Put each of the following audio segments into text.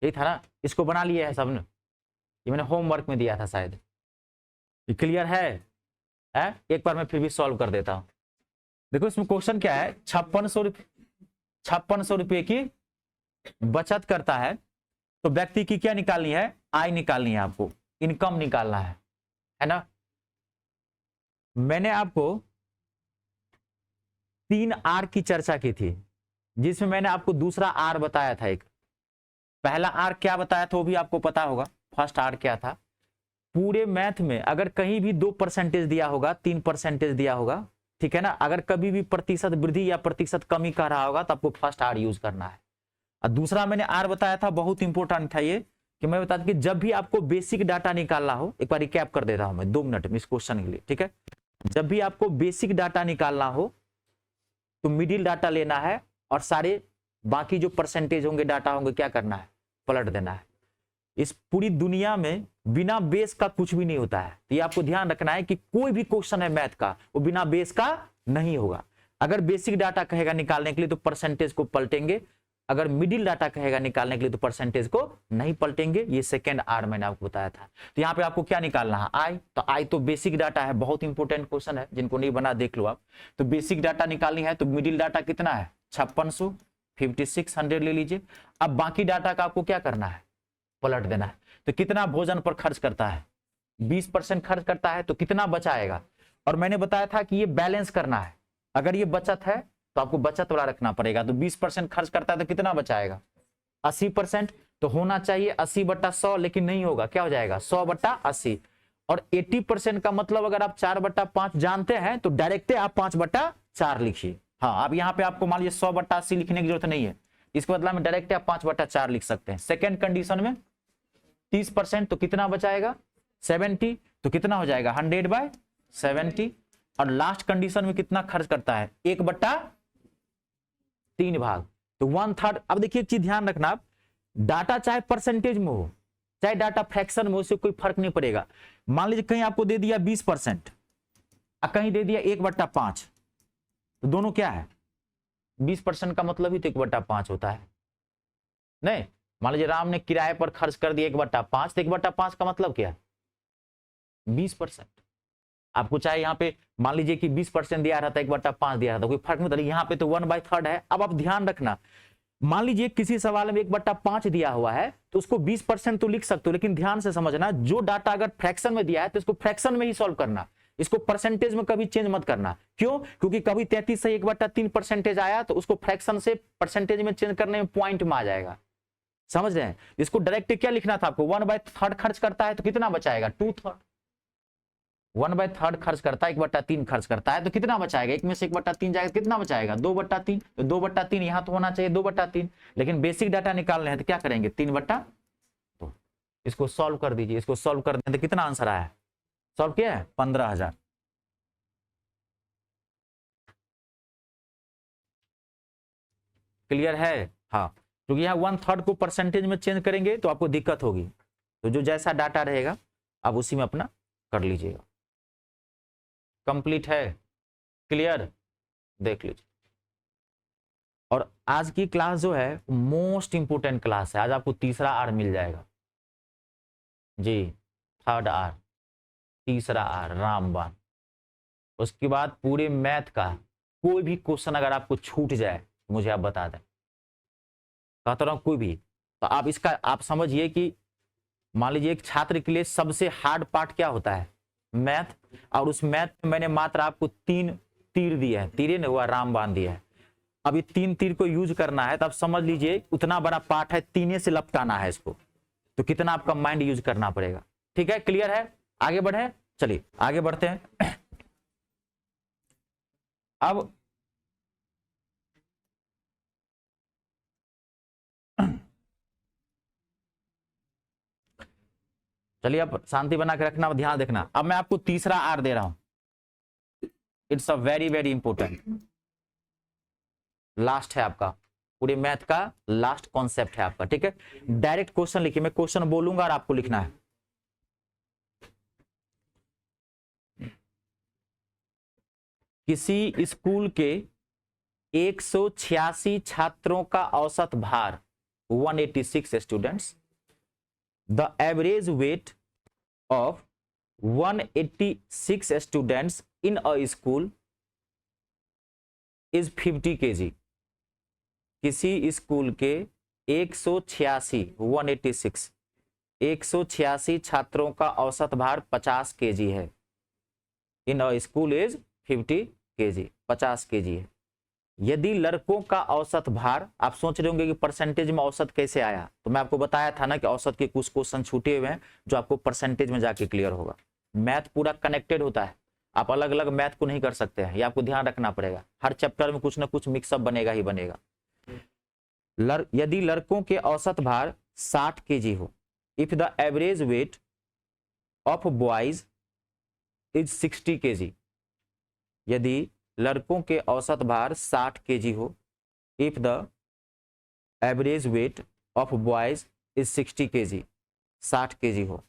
यही था ना, इसको बना लिया है सबने, ये मैंने होमवर्क में दिया था शायद। ये क्लियर है? एक बार मैं फिर भी सॉल्व कर देता हूं। देखो इसमें क्वेश्चन क्या है, 5600 रुपये की बचत करता है, तो व्यक्ति की क्या निकालनी है, आय निकालनी है, आपको इनकम निकालना है ना। मैंने आपको 3 आर की चर्चा की थी, जिसमें मैंने आपको दूसरा आर बताया था। एक पहला आर क्या बताया था वो भी आपको पता होगा, फर्स्ट आर क्या था। पूरे मैथ में अगर कहीं भी 2% दिया होगा, 3% दिया होगा, ठीक है ना, अगर कभी भी प्रतिशत वृद्धि या प्रतिशत कमी कर रहा होगा तो आपको फर्स्ट आर यूज करना है। और दूसरा मैंने आर बताया था, बहुत इंपॉर्टेंट था ये, कि मैं बता दूं कि जब भी आपको बेसिक डाटा निकालना हो, एक बार रिकैप कर देता हूं मैं 2 मिनट में इस क्वेश्चन के लिए, ठीक है। जब भी आपको बेसिक डाटा निकालना हो तो मिडिल डाटा लेना है, और सारे बाकी जो परसेंटेज होंगे डाटा होंगे क्या करना है, पलट देना है। इस पूरी दुनिया में बिना बेस का कुछ भी नहीं होता है, तो ये आपको ध्यान रखना है कि कोई भी क्वेश्चन है मैथ का वो बिना बेस का नहीं होगा। अगर बेसिक डाटा कहेगा निकालने के लिए तो परसेंटेज को पलटेंगे, अगर मिडिल डाटा कहेगा निकालने के लिए तो परसेंटेज को नहीं पलटेंगे। ये सेकंड आर मैंने आपको बताया था। तो यहाँ पे आपको क्या निकालना है, आई। तो आई तो बेसिक डाटा है, बहुत इंपॉर्टेंट क्वेश्चन है, जिनको नहीं बना देख लो आप। तो बेसिक डाटा निकालनी है, तो मिडिल डाटा कितना है, 5600, 5600 ले लीजिए। अब बाकी डाटा का आपको क्या करना है, पलट देना है। तो कितना भोजन पर खर्च करता है, 20% खर्च करता है, तो कितना बचाएगा। और मैंने बताया था कि ये बैलेंस करना है, अगर ये बचत है तो आपको बचत वाला रखना पड़ेगा। तो 20% खर्च करता है तो कितना बचाएगा, 80%। तो होना चाहिए 80/100, लेकिन नहीं होगा, क्या हो जाएगा 100/80। और 80% का मतलब अगर आप 4/5 जानते हैं तो डायरेक्ट आप 5/4 लिखिए। हाँ, अब यहाँ पे आपको मान लीजिए 100/80 लिखने की जरूरत नहीं है, इसके बदला में डायरेक्ट आप 5/4 लिख सकते हैं। सेकेंड कंडीशन में 30%, तो कितना बचाएगा 70, तो कितना हो जाएगा 100/70। और लास्ट कंडीशन में कितना खर्च करता है, 1/3 भाग, तो 1/3। अब देखिए एक चीज ध्यान रखना, आप डाटा चाहे परसेंटेज में हो चाहे डाटा फ्रैक्शन में हो, उससे कोई फर्क नहीं पड़ेगा। मान लीजिए कहीं आपको दे दिया 20% और कहीं दे दिया 1/5, तो दोनों क्या है, 20% का मतलब ही तो 1/5 होता है। नहीं, मान लीजिए राम ने किराए पर खर्च कर दिया 1/5, तो 1/5 का मतलब क्या है, 20%। आपको चाहे यहाँ पे मान लीजिए कि 20% दिया रहा था, 1/5 दिया रहा था, कोई फर्क नहीं पड़ता। यहाँ पे तो 1/3 है। अब आप ध्यान रखना, मान लीजिए किसी सवाल में 1/5 दिया हुआ है तो उसको 20% तो लिख सकते हो, लेकिन ध्यान से समझना, जो डाटा अगर फ्रैक्शन में दिया है तो इसको फ्रैक्शन में ही सॉल्व करना, इसको परसेंटेज में कभी चेंज मत करना। क्यों? क्योंकि कभी 33 से 1/3 परसेंटेज आया तो उसको फ्रैक्शन से परसेंटेज में चेंज करने में पॉइंट में आ जाएगा। समझ रहे हैं? इसको डायरेक्ट क्या लिखना था आपको, 1/3 खर्च करता है तो कितना बचाएगा, 2/3। 1/3 खर्च करता है, 1/3 खर्च करता है तो कितना बचाएगा, एक में से 1/3 जाएगा, कितना बचाएगा 2/3। तो 2/3 यहां तो होना चाहिए 2/3, लेकिन बेसिक डाटा निकालने हैं तो क्या करेंगे 3/2। इसको सॉल्व कर दीजिए, इसको सॉल्व कर दें तो कितना आंसर आया, सॉल्व किया है 15,000। क्लियर है? हाँ, क्योंकि यहाँ 1/3 को परसेंटेज में चेंज करेंगे तो आपको दिक्कत होगी, तो जो जैसा डाटा रहेगा आप उसी में अपना कर लीजिएगा। कंप्लीट है? क्लियर? देख लीजिए। और आज की क्लास जो है मोस्ट इंपोर्टेंट क्लास है। आज आपको तीसरा आर मिल जाएगा जी, थर्ड आर, तीसरा आर रामबाण। उसके बाद पूरे मैथ का कोई भी क्वेश्चन अगर आपको छूट जाए मुझे आप बता दें, कहता रहा हूं कोई भी, तो आप इसका आप समझिए कि मान लीजिए एक छात्र के लिए सबसे हार्ड पार्ट क्या होता है, मैथ। और उस मैथ में मैंने मात्र आपको 3 तीर दिए हैं, तीर ने हुआ रामबाण दिया है। अब ये 3 तीर को यूज करना है तो आप समझ लीजिए उतना बड़ा पार्ट है, तीने से लपटाना है इसको, तो कितना आपका माइंड यूज करना पड़ेगा। ठीक है? क्लियर है? आगे बढ़े, चलिए आगे बढ़ते हैं। अब चलिए, अब शांति बना के रखना, ध्यान देखना। अब मैं आपको तीसरा आर दे रहा हूं, it's a very very important, last है आपका, पूरे मैथ का लास्ट कॉन्सेप्ट है आपका। ठीक है? डायरेक्ट क्वेश्चन लिखिए, मैं क्वेश्चन बोलूंगा और आपको लिखना है। किसी स्कूल के 186 छात्रों का औसत भार 186 students. The average weight of 186 students in a school is 50 kg. किसी स्कूल के 186 छात्रों का औसत भार 50 kg है. इन अ स्कूल इज 50 kg, 50 kg है. यदि लड़कों का औसत भार, आप सोच रहे होंगे कि परसेंटेज में औसत कैसे आया, तो मैं आपको बताया था ना कि औसत के कुछ क्वेश्चन छूटे हुए हैं जो आपको परसेंटेज में जाके क्लियर होगा. मैथ पूरा कनेक्टेड होता है, आप अलग अलग मैथ को नहीं कर सकते हैं, ये आपको ध्यान रखना पड़ेगा. हर चैप्टर में कुछ ना कुछ मिक्सअप बनेगा ही बनेगा. यदि लड़कों के औसत भार 60 kg हो, if the average weight of boys is 60 kg. यदि लड़कों के औसत भार 60 kg हो, if the average weight of boys is 60 kg, 60 kg हो,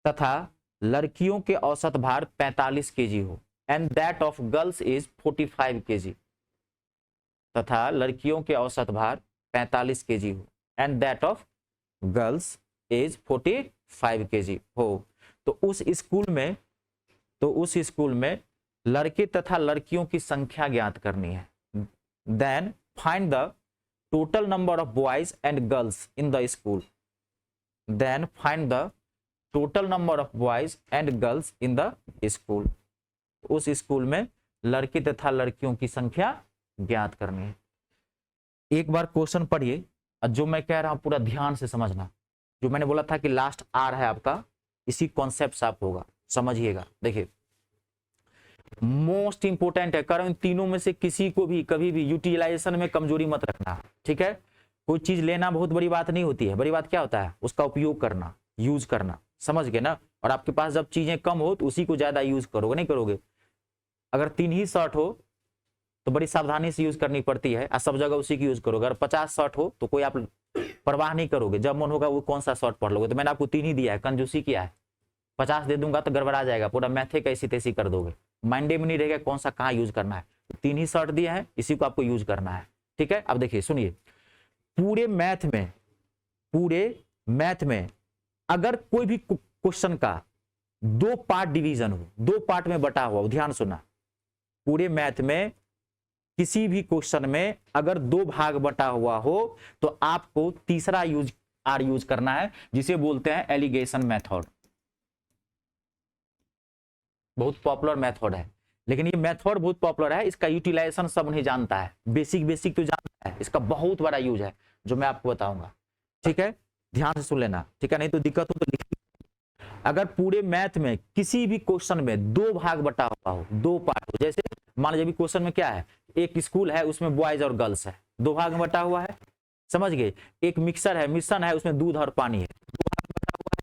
तथा लड़कियों के औसत भार 45 kg हो, and that of girls is 45 kg. तथा लड़कियों के औसत भार 45 kg हो, and that of girls is 45 kg हो, तो उस स्कूल में लड़के तथा लड़कियों की संख्या ज्ञात करनी है. Then find the total number of boys and girls in the school. Then find the total number of boys and girls in the school. उस स्कूल में लड़के तथा लड़कियों की संख्या ज्ञात करनी है. एक बार क्वेश्चन पढ़िए, जो मैं कह रहा हूं पूरा ध्यान से समझना. जो मैंने बोला था कि लास्ट आर है आपका, इसी कॉन्सेप्ट से आप होगा, समझिएगा. देखिए, मोस्ट इंपोर्टेंट है, कारण इन तीनों में से किसी को भी कभी भी यूटिलाइजेशन में कमजोरी मत रखना. ठीक है, कोई चीज लेना बहुत बड़ी बात नहीं होती है, बड़ी बात क्या होता है उसका उपयोग करना, यूज करना. समझ गए ना. और आपके पास जब चीजें कम हो तो उसी को ज्यादा यूज करोगे, नहीं करोगे. अगर 3 ही शर्ट हो तो बड़ी सावधानी से यूज करनी पड़ती है, सब जगह उसी की यूज करोगे. अगर 50 शर्ट हो तो कोई आप परवाह नहीं करोगे, जब मन होगा वो कौन सा शर्ट पढ़ लोगे. तो मैंने आपको 3 ही दिया है, कंजूसी किया है. 50 दे दूंगा तो गड़बड़ा जाएगा, पूरा मैथे कैसी तैसी कर दोगे, माइंडे में नहीं रहेगा कौन सा कहाँ यूज करना है. 3 ही शर्ट दिए हैं, इसी को आपको यूज करना है. ठीक है, अब देखिए सुनिए, पूरे मैथ में अगर कोई भी क्वेश्चन का 2 पार्ट डिवीजन हो, 2 पार्ट में बटा हुआ हो, ध्यान सुनना. पूरे मैथ में किसी भी क्वेश्चन में अगर 2 भाग बटा हुआ हो तो आपको तीसरा यूज करना है, जिसे बोलते हैं एलिगेशन मेथड. बहुत पॉपुलर मेथड है, लेकिन ये मेथड बहुत पॉपुलर है, इसका यूटिलाइजेशन सब नहीं जानता है. बेसिक तो जानता है, इसका बहुत बड़ा यूज है जो मैं आपको बताऊंगा. ठीक है, ध्यान से सुन लेना. ठीक है, नहीं तो दिक्कत हो तो लिख. अगर पूरे मैथ में किसी भी क्वेश्चन में 2 भाग बटा हुआ हो, 2 पार्ट हो, जैसे मान लीजिए क्वेश्चन में क्या है, एक स्कूल है उसमें बॉयज और गर्ल्स है, 2 भाग में बटा हुआ है. समझ गए. एक मिक्सर है, मिश्रण है, उसमें दूध और पानी है, 2 भाग में बटा हुआ है.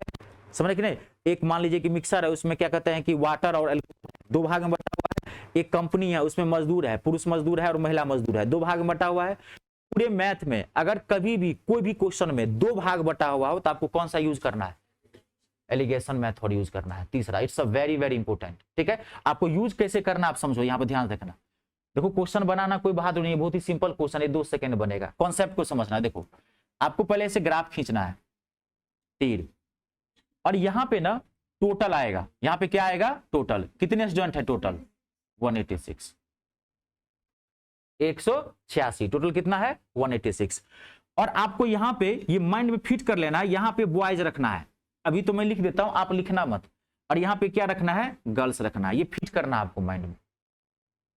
समझ कि नहीं. एक मान लीजिए कि मिक्सर है, उसमें क्या कहते हैं कि वाटर और अल्कोहल, 2 भाग में बटा हुआ है. एक कंपनी है, उसमें मजदूर है, पुरुष मजदूर है और महिला मजदूर है, 2 भाग में बटा हुआ है. पूरे मैथ में अगर कभी भी कोई भी क्वेश्चन में 2 भाग बटा हुआ हो तो आपको कौन सा यूज करना है, एलिगेशन मेथड यूज करना है, तीसरा. It's a very very important. ठीक है, आपको यूज कैसे करना आप समझो, यहां पर ध्यान रखना. देखो, क्वेश्चन बनाना कोई बहादुरी नहीं है, बहुत ही सिंपल क्वेश्चन है, 2 सेकंड बनेगा. कॉन्सेप्ट को समझना है. देखो, आपको पहले ऐसे ग्राफ खींचना है, तीर, और यहां पे ना टोटल आएगा. यहां पे क्या आएगा, टोटल. कितने स्टूडेंट है टोटल, 186, 186. टोटल कितना है, 186. और आपको यहां पे ये माइंड में फिट कर लेना है, यहां पे बॉयज रखना है. अभी तो मैं लिख देता हूं, आप लिखना मत. और यहां पे क्या रखना है, गर्ल्स रखना है. ये फिट करना है आपको माइंड में.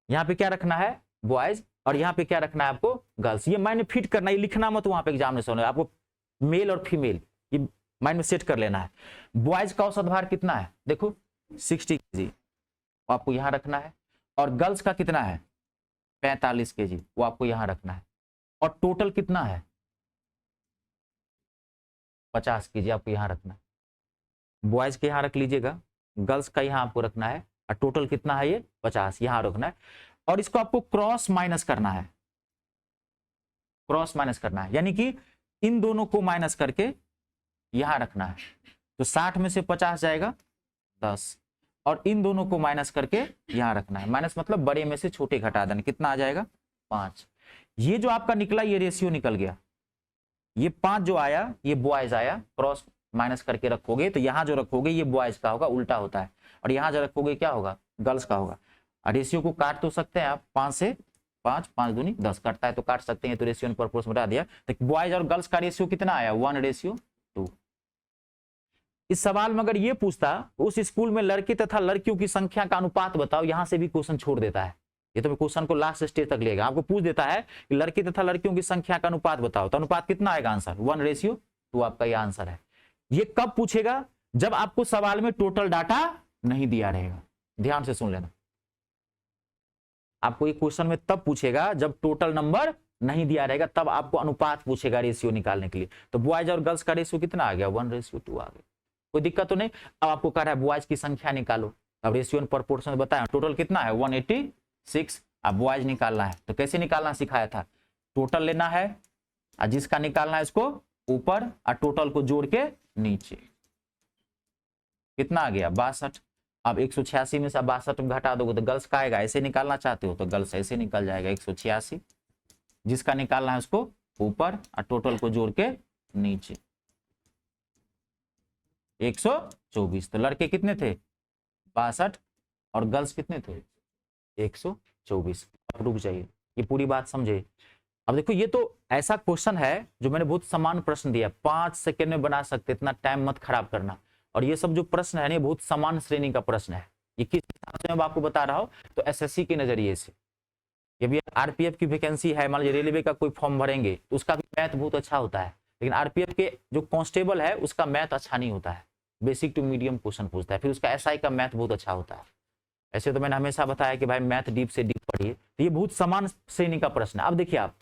यहां पे क्या रखना है, बॉयज, और यहां पे क्या रखना है आपको, गर्ल्स. ये माइंड में फिट करना है, ये लिखना मत वहां पे एग्जामिनेशन में. आपको मेल और फीमेल ये माइंड में सेट कर लेना है. बॉयज का औसत भार कितना है, देखो 60 kg, आपको यहां रखना है. और गर्ल्स का कितना है, 45 kg, वो आपको यहां रखना है. और टोटल कितना है, 50 kg, आपको यहां रखना है. बॉयज के यहां रख लीजिएगा, गर्ल्स का यहां आपको रखना है, और टोटल कितना है, ये 50 यहां रखना है. और इसको आपको क्रॉस माइनस करना है, क्रॉस माइनस करना है, यानी कि इन दोनों को माइनस करके यहां रखना है. तो 60 में से 50 जाएगा 10, और इन दोनों को माइनस करके यहां रखना है. माइनस मतलब बड़े में से छोटे घटा देना. कितना आ जाएगा, 5. ये जो आपका निकला ये रेशियो निकल गया. ये 5 जो आया ये बॉयज आया, क्रॉस माइनस करके रखोगे तो यहाँ जो रखोगे ये बॉयज का होगा, उल्टा होता है, और यहाँ जो रखोगे क्या होगा, गर्ल्स का होगा। और रेशियो को काट तो सकते हैं आप, 5 से 5, 5 दूनी 10 कटता है तो काट सकते हैं, तो रेशियो एंड प्रोपोर्शन बता दिया। तो बॉयज और गर्ल्स का रेशियो कितना आया, 1:2। इस सवाल में अगर ये पूछता उस स्कूल में लड़के तथा लड़कियों की संख्या का अनुपात बताओ, यहां से भी क्वेश्चन छोड़ देता है, ये तो क्वेश्चन को लास्ट स्टेज तक लेगा। आपको पूछ देता है कि लड़के तथा लड़कियों की संख्या का अनुपात बताओ, तो अनुपात कितना आएगा, आंसर 1:2 आपका ये आंसर है। ये कब पूछेगा, जब आपको सवाल में टोटल डाटा नहीं दिया रहेगा। ध्यान से सुन लेना, आपको ये क्वेश्चन में तब पूछेगा जब टोटल नंबर नहीं दिया रहेगा, तब आपको अनुपात पूछेगा रेशियो निकालने के लिए। तो बॉयज और गर्ल्स का रेशियो कितना आ गया, 1:2 आ गया, कोई दिक्कत तो नहीं। अब आपको कह रहा है बॉयज की संख्या निकालो, अब रेशियो एंड प्रोपोर्शन बताया, टोटल कितना है 186, अब बॉयज निकालना है। तो कैसे निकालना सिखाया था, टोटल लेना है और जिसका निकालना है इसको ऊपर और टोटल को जोड़ के नीचे, कितना आ गया 62। अब 186 में से 62 में घटा दोगे तो गर्ल्स का आएगा, ऐसे निकालना चाहते हो तो गर्ल्स ऐसे निकल जाएगा 186, जिसका निकालना है उसको ऊपर और टोटल को जोड़ के नीचे 124। तो लड़के कितने थे 62 और गर्ल्स कितने थे 124। अब रुक जाइए, ये पूरी बात समझे। अब देखो ये तो ऐसा क्वेश्चन है जो मैंने बहुत समान प्रश्न दिया, 5 सेकंड में बना सकते, इतना टाइम मत खराब करना। और ये सब जो प्रश्न है ना बहुत समान श्रेणी का प्रश्न है, ये किस हिसाब से मैं आपको बता रहा हूं, तो एसएससी के नजरिए से। ये भी आरपीएफ की वैकेंसी है, मान लीजिए रेलवे का कोई फॉर्म भरेंगे तो उसका भी मैथ बहुत अच्छा होता है, लेकिन आरपीएफ के जो कांस्टेबल है उसका मैथ अच्छा नहीं होता है, बेसिक टू मीडियम क्वेश्चन पूछता है, फिर उसका एसआई का मैथ बहुत अच्छा होता है। ऐसे तो मैंने हमेशा बताया कि भाई मैथ डीप से डीप पढ़िए, तो ये बहुत समान श्रेणी का प्रश्न है। अब देखिए आप,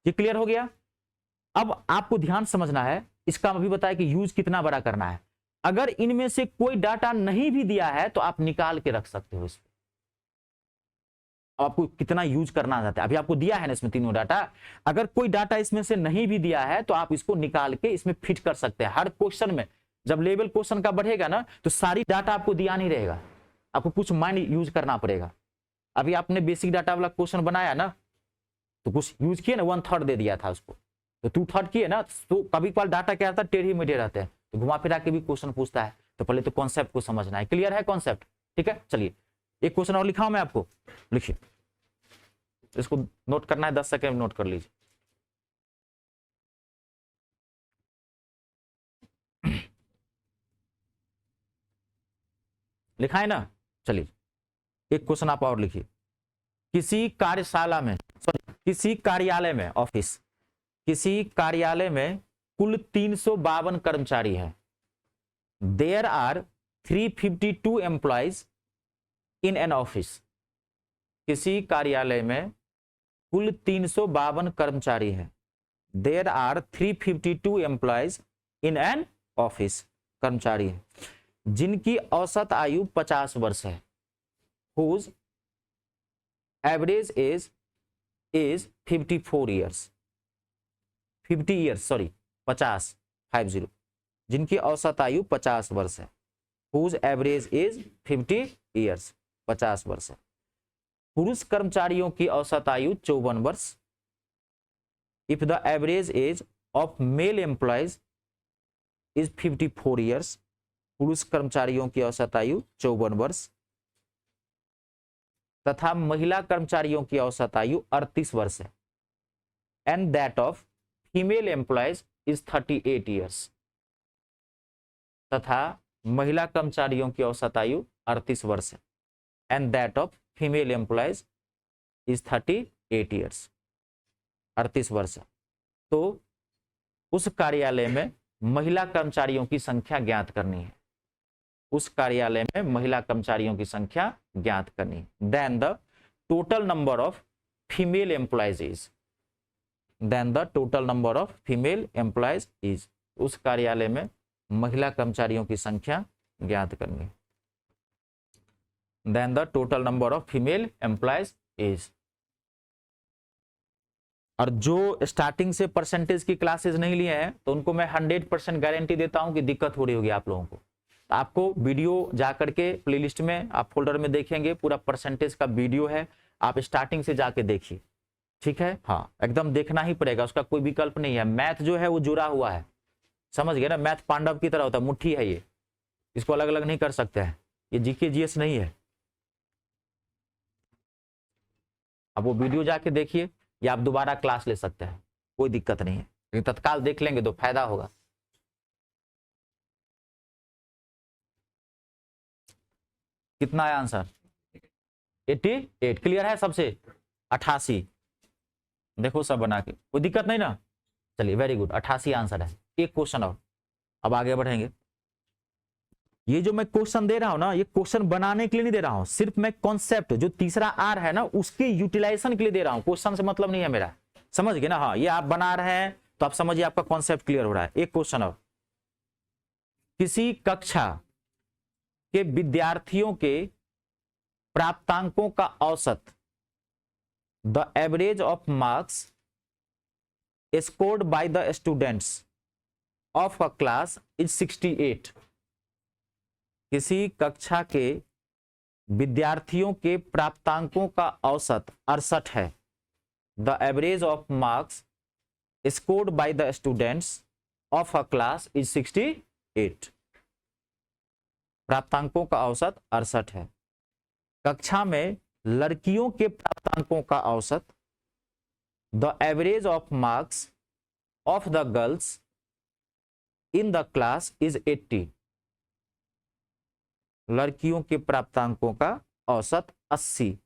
ये क्लियर हो गया। अब आपको ध्यान समझना है, इसका अभी बताया कि यूज कितना बड़ा करना है। अगर इनमें से कोई डाटा नहीं भी दिया है तो आप निकाल के रख सकते हो इसमें, आपको कितना यूज करना चाहते हैं। अभी आपको दिया है ना इसमें तीनों डाटा, अगर कोई डाटा इसमें से नहीं भी दिया है तो आप इसको निकाल के इसमें फिट कर सकते हैं। हर क्वेश्चन में जब लेवल क्वेश्चन का बढ़ेगा ना तो सारी डाटा आपको दिया नहीं रहेगा, आपको कुछ माइंड यूज करना पड़ेगा। अभी आपने बेसिक डाटा वाला क्वेश्चन बनाया ना तो कुछ यूज किए ना, 1/3 दे दिया था उसको, तो 2/3 किए ना, तो कभी कभार डाटा क्या आता है टेढ़े मेढ़े रहते हैं, तो घुमा फिरा के भी क्वेश्चन पूछता है। तो पहले तो कॉन्सेप्ट को समझना है। क्लियर है कॉन्सेप्ट, ठीक है। चलिए एक क्वेश्चन और लिखा हूं मैं आपको, लिखिए, इसको नोट करना है, 10 सेकंड नोट कर लीजिए। लिखा है ना, चलिए एक क्वेश्चन आप और लिखिए। किसी कार्यशाला में, सॉरी किसी कार्यालय में, ऑफिस, किसी कार्यालय में कुल 352 कर्मचारी हैं। There are 352 employees in an office. किसी कार्यालय में कुल 352 कर्मचारी हैं। There are 352 employees in an office, कर्मचारी है जिनकी औसत आयु 50 वर्ष है। whose average age is 54 years, 50 years, sorry 50, जिनकी औसत आयु 50 वर्ष है। whose average age 50 years, 50 वर्ष है। पुरुष कर्मचारियों की औसत आयु 54 वर्ष। If the average age of male employees is 54 years, पुरुष कर्मचारियों की औसत आयु 54 वर्ष तथा महिला कर्मचारियों की औसत आयु 38 वर्ष है। And that of female employees is 38 years, तथा महिला कर्मचारियों की औसत आयु 38 वर्ष है। And that of female employees is 38 years, 38 वर्ष है। तो उस कार्यालय में महिला कर्मचारियों की संख्या ज्ञात करनी है। उस कार्यालय में महिला कर्मचारियों की संख्या ज्ञात करनी है। Then the total number of female employees is, then the total number of female employees is, उस कार्यालय में महिला कर्मचारियों की संख्या ज्ञात करनी है। Then the total number of female employees is. और जो स्टार्टिंग से परसेंटेज की क्लासेस नहीं लिए हैं तो उनको मैं 100% गारंटी देता हूं कि दिक्कत हो रही होगी आप लोगों को। आपको वीडियो जाकर के प्लेलिस्ट में आप फोल्डर में देखेंगे, पूरा परसेंटेज का वीडियो है, आप स्टार्टिंग से जाके देखिए। ठीक है, हाँ एकदम देखना ही पड़ेगा, उसका कोई विकल्प नहीं है। मैथ जो है वो जुड़ा हुआ है, समझ गए ना, मैथ पांडव की तरह होता है, मुट्ठी है ये, इसको अलग अलग नहीं कर सकते हैं, ये जीके जीएस नहीं है। अब वो वीडियो जाके देखिए या आप दोबारा क्लास ले सकते हैं, कोई दिक्कत नहीं है, लेकिन तत्काल देख लेंगे तो फायदा होगा। कितना है आंसर? 88। क्लियर है सबसे? 88 देखो सब बना के, कोई दिक्कत नहीं ना। चलिए वेरी गुड, 88 आंसर है। एक क्वेश्चन और, अब आगे बढ़ेंगे। ये जो मैं क्वेश्चन दे रहा हूं ना, ये क्वेश्चन बनाने के लिए नहीं दे रहा हूं, सिर्फ मैं कॉन्सेप्ट जो तीसरा आर है ना उसके यूटिलाइजेशन के लिए दे रहा हूं, क्वेश्चन से मतलब नहीं है मेरा, समझ गए ना। हाँ ये आप बना रहे हैं तो आप समझिए आपका कॉन्सेप्ट क्लियर हो रहा है। एक क्वेश्चन और, किसी कक्षा के विद्यार्थियों के प्राप्तांकों का औसत, the average of marks scored by the students of a class is 68। किसी कक्षा के विद्यार्थियों के प्राप्तांकों का औसत 68 है। The average of marks scored by the students of a class is 68। प्राप्तांकों का औसत 68 है। कक्षा में लड़कियों के प्राप्तांकों का औसत, the average of marks of the girls in the class is 80। लड़कियों के प्राप्तांकों का औसत 80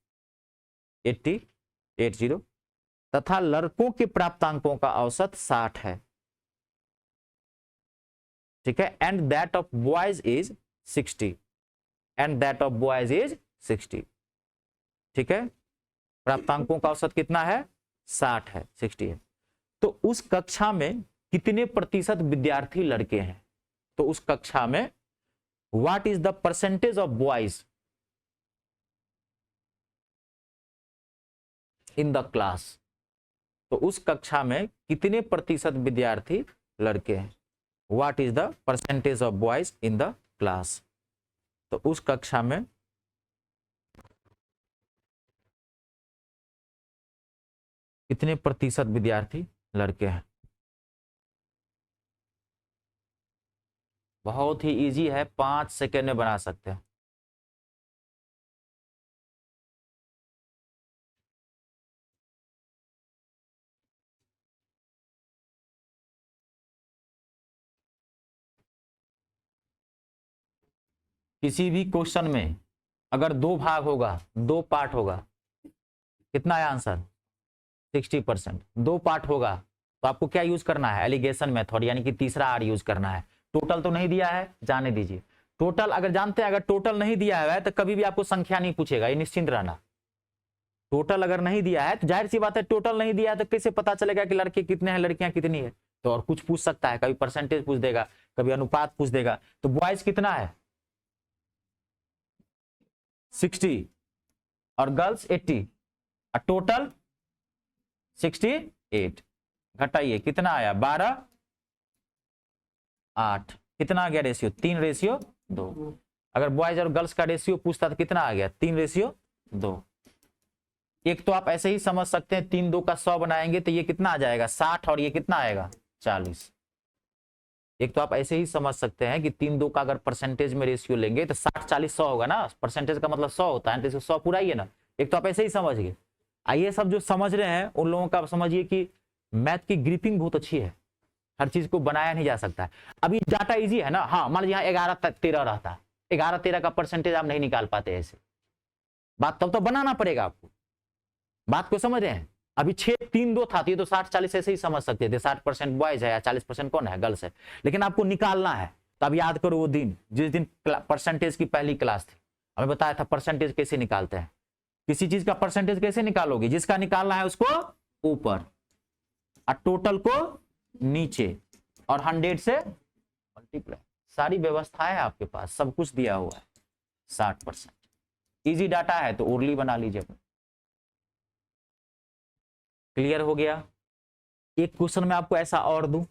तथा लड़कों के प्राप्तांकों का औसत 60 है, ठीक है। And that of boys is 60, and that of boys is 60, ठीक है। प्राप्तांकों का औसत कितना है? 60 है, 60 है। तो उस कक्षा में कितने प्रतिशत विद्यार्थी लड़के हैं? तो उस कक्षा में what is the percentage of boys in the class? तो उस कक्षा में कितने प्रतिशत विद्यार्थी लड़के हैं? What is the percentage of boys in the class? तो उस कक्षा में कितने प्रतिशत विद्यार्थी लड़के हैं? बहुत ही इजी है, 5 सेकेंड में बना सकते हैं। किसी भी क्वेश्चन में अगर 2 भाग होगा, 2 पार्ट होगा, कितना है आंसर? 60%। 2 पार्ट होगा तो आपको क्या यूज करना है? एलिगेशन मेथड, यानी कि तीसरा आर यूज करना है। टोटल तो नहीं दिया है, जाने दीजिए। टोटल अगर जानते हैं, अगर टोटल नहीं दिया है तो कभी भी आपको संख्या नहीं पूछेगा, ये निश्चिंत रहना। टोटल अगर नहीं दिया है तो जाहिर सी बात है, टोटल नहीं दिया है तो कैसे पता चलेगा कि लड़के कितने हैं लड़कियां कितनी है? तो और कुछ पूछ सकता है, कभी परसेंटेज पूछ देगा, कभी अनुपात पूछ देगा। तो बॉयज कितना है? 60 और गर्ल्स 80, और टोटल 68। घटाइए, कितना आया? 12 8। कितना आ गया रेशियो? 3:2। अगर बॉयज और गर्ल्स का रेशियो पूछता तो कितना आ गया? 3:2। एक तो आप ऐसे ही समझ सकते हैं, 3 2 का 100 बनाएंगे तो ये कितना आ जाएगा? 60, और ये कितना आएगा? 40। एक तो आप ऐसे ही समझ सकते हैं कि 3 2 का अगर परसेंटेज में रेशियो लेंगे तो 60 40 100 होगा ना, परसेंटेज का मतलब 100 होता है, तो 100 पूरा ही है ना। एक तो आप ऐसे ही समझ गए। आइए सब जो समझ रहे हैं उन लोगों का समझिए कि मैथ की ग्रिपिंग बहुत अच्छी है, हर चीज को बनाया नहीं जा सकता है। अभी डाटा इजी है ना। हाँ मान लीजिए 11 13 रहता है, 11 13 का परसेंटेज आप नहीं निकाल पाते ऐसे बात, तब तो बनाना पड़ेगा आपको। बात को समझ रहे हैं? अभी 6 3 2 था तो ये तो 60 40 ऐसे ही समझ सकते थे, 60% बॉयज है या 40% कौन है? गर्ल्स है। लेकिन आपको निकालना है तो अब याद करो वो दिन जिस दिन परसेंटेज की पहली क्लास थी, हमें बताया था परसेंटेज कैसे निकालते हैं। किसी चीज का परसेंटेज कैसे निकालोगे? जिसका निकालना है उसको ऊपर और टोटल को नीचे और 100 से मल्टीप्लाई। सारी व्यवस्था है आपके पास, सब कुछ दिया हुआ है। 60% इजी डाटा है तो उर्ली बना लीजिए। क्लियर हो गया? एक क्वेश्चन में आपको ऐसा और दूं,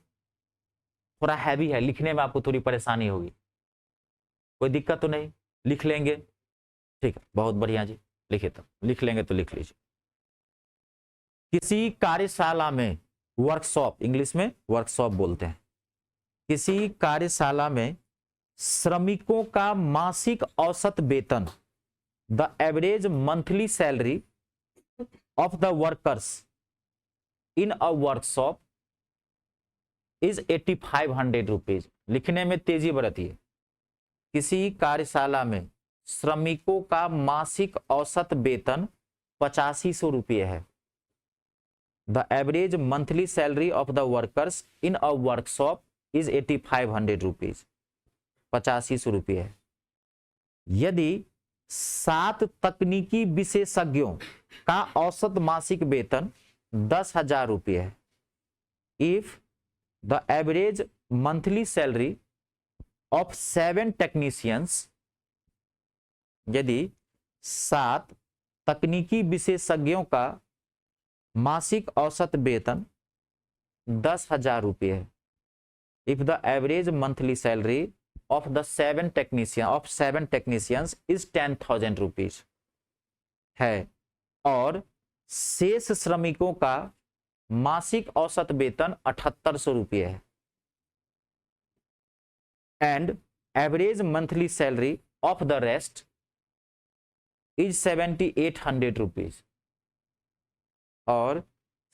थोड़ा हैवी है, लिखने में आपको थोड़ी परेशानी होगी, कोई दिक्कत तो नहीं? लिख लेंगे? ठीक है, बहुत बढ़िया जी, लिखे तो लिख लेंगे तो लिख लीजिए। किसी कार्यशाला में, वर्कशॉप, इंग्लिश में वर्कशॉप बोलते हैं, किसी कार्यशाला में श्रमिकों का मासिक औसत वेतन, the average monthly salary of the workers in a workshop is 8500 rupees. लिखने में तेजी बरतिए। किसी कार्यशाला में श्रमिकों का मासिक औसत वेतन 8500 रुपये है। The average monthly salary of the workers in a workshop is 8500 rupees, 8500 रुपये है। यदि 7 तकनीकी विशेषज्ञों का औसत मासिक वेतन 10,000 रुपये है, if the average monthly salary of 7 technicians, यदि 7 तकनीकी विशेषज्ञों का मासिक औसत वेतन 10,000 रुपये है, if the average monthly salary of the 7 technicians is 10,000 rupees है, और शेष श्रमिकों का मासिक औसत वेतन 7800 रुपये है, and average monthly salary of the rest is 7800 rupees, और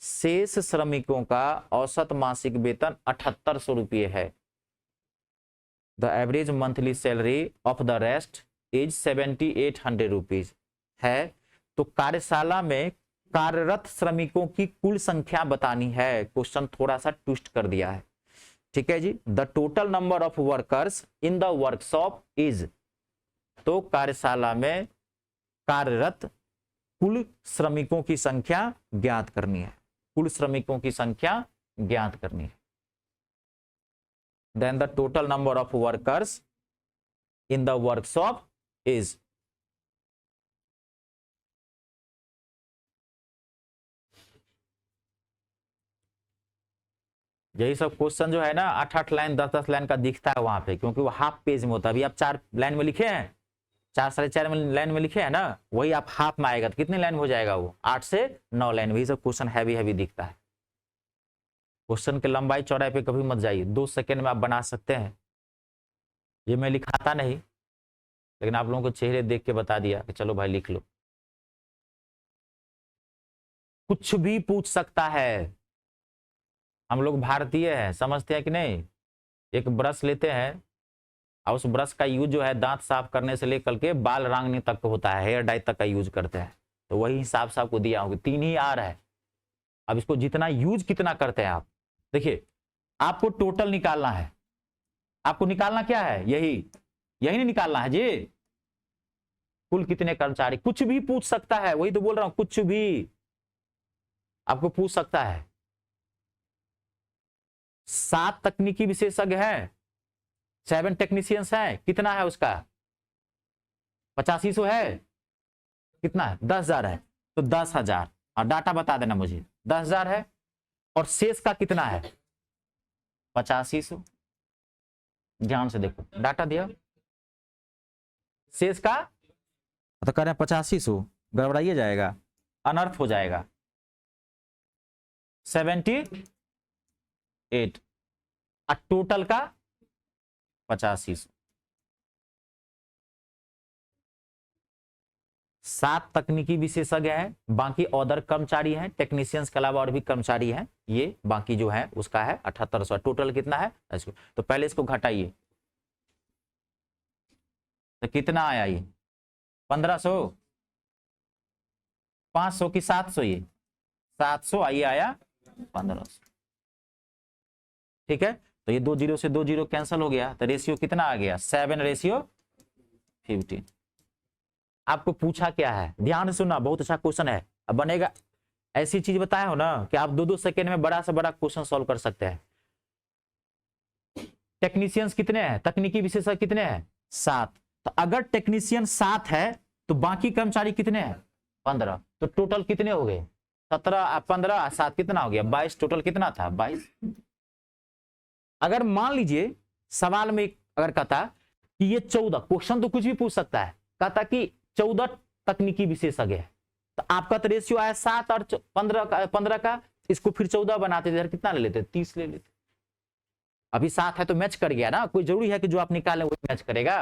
शेष श्रमिकों का औसत मासिक वेतन 7800 रुपये है। The average monthly salary of the rest is 7800 rupees है। तो कार्यशाला में कार्यरत श्रमिकों की कुल संख्या बतानी है। क्वेश्चन थोड़ा सा ट्विस्ट कर दिया है, ठीक है जी। The total number of workers in the workshop is, तो कार्यशाला में कार्यरत कुल श्रमिकों की संख्या ज्ञात करनी है, कुल श्रमिकों की संख्या ज्ञात करनी है। Then the total number of workers in the workshop is, यही सब क्वेश्चन जो है ना 8-8 लाइन 10-10 लाइन का दिखता है वहां पे, क्योंकि वो हाफ पेज में होता है। अभी आप 4 लाइन में लिखे हैं, 4-4.5 लाइन में लिखे हैं ना, वही आप हाफ में आएगा तो कितनी लाइन हो जाएगा वो 8 से 9 लाइन। वही सब क्वेश्चन हैवी दिखता है। क्वेश्चन के लंबाई चौड़ाई पे कभी मत जाइए, 2 सेकंड में आप बना सकते हैं। ये मैं लिखाता नहीं, लेकिन आप लोगों को चेहरे देख के बता दिया कि चलो भाई लिख लो। कुछ भी पूछ सकता है। हम लोग भारतीय हैं, समझते हैं कि नहीं। एक ब्रश लेते हैं और उस ब्रश का यूज जो है दांत साफ करने से लेकर के बाल रंगने तक होता है, हेयर डाई तक का यूज करते हैं। तो वही हिसाब से आपको दिया होगा, 3 ही आर है। अब इसको जितना यूज कितना करते हैं आप देखिए। आपको टोटल निकालना है, आपको निकालना क्या है, यही नहीं निकालना है जी। कुल कितने कर्मचारी, कुछ भी पूछ सकता है, वही तो बोल रहा हूं, कुछ भी आपको पूछ सकता है। 7 तकनीकी विशेषज्ञ हैं, 7 टेक्नीशियंस हैं, कितना है उसका 8500 है, कितना है 10,000 है, तो 10,000 और डाटा बता देना मुझे 10,000 है, और शेष का कितना है 8500। ध्यान से देखो डाटा दिया, शेष का तो कह रहे हैं 8500, गड़बड़ाइए जाएगा, अनर्थ हो जाएगा। 78 और टोटल का 8500। 7 तकनीकी विशेषज्ञ हैं, बाकी अदर कर्मचारी हैं, टेक्नीशियंस के अलावा और भी कर्मचारी हैं। ये बाकी जो है उसका है 7800। टोटल कितना है, तो पहले इसको घटाइए तो कितना आया ये 1500, 500 की 700, ये 700, आइए आया 1500, ठीक है। तो ये 2 जीरो से 2 जीरो कैंसिल हो गया, तो रेशियो कितना आ गया 7:15। आपको पूछा क्या है, ध्यान से सुनना, बहुत अच्छा क्वेश्चन है। अब बनेगा ऐसी चीज बताया हो ना कि आप 2-2 सेकेंड में बड़ा से बड़ा क्वेश्चन सॉल्व कर सकते हैं। टेक्नीशियंस कितने हैं, तकनीकी विशेषज्ञ कितने हैं 7। तो अगर टेक्नीशियन 7 है तो बाकी कर्मचारी कितने हैं 15। तो टोटल कितने हो गए 17, 15, 7 कितना हो गया 22। टोटल कितना था 22। अगर मान लीजिए सवाल में अगर कहता कि ये 14, क्वेश्चन तो कुछ भी पूछ सकता है, कहता कि 14 तकनीकी विशेषज्ञ है, तो आपका तो रेशियो आया 7 और 15 का, इसको फिर 14 बनाते थे, कितना ले लेते, 30 ले लेते। अभी 7 है तो मैच कर गया ना, कोई जरूरी है कि जो आप निकाले वो मैच करेगा।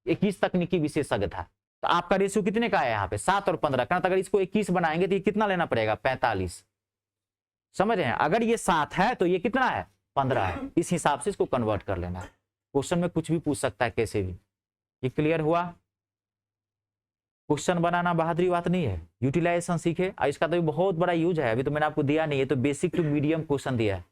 21 तकनीकी विशेषज्ञ था, तो आपका रेशियो कितने का है यहाँ पे, 7 और 15 का। तो अगर इसको 21 बनाएंगे तो ये कितना लेना पड़ेगा, 45। समझ रहे हैं, अगर ये 7 है तो ये कितना है, 15 है। इस हिसाब से इसको कन्वर्ट कर लेना है। क्वेश्चन में कुछ भी पूछ सकता है कैसे भी। ये क्लियर हुआ। क्वेश्चन बनाना बहादुरी बात नहीं है, यूटिलाइजेशन सीखे। इसका तो बहुत बड़ा यूज है, अभी तो मैंने आपको दिया नहीं है, तो बेसिक टू मीडियम क्वेश्चन दिया है।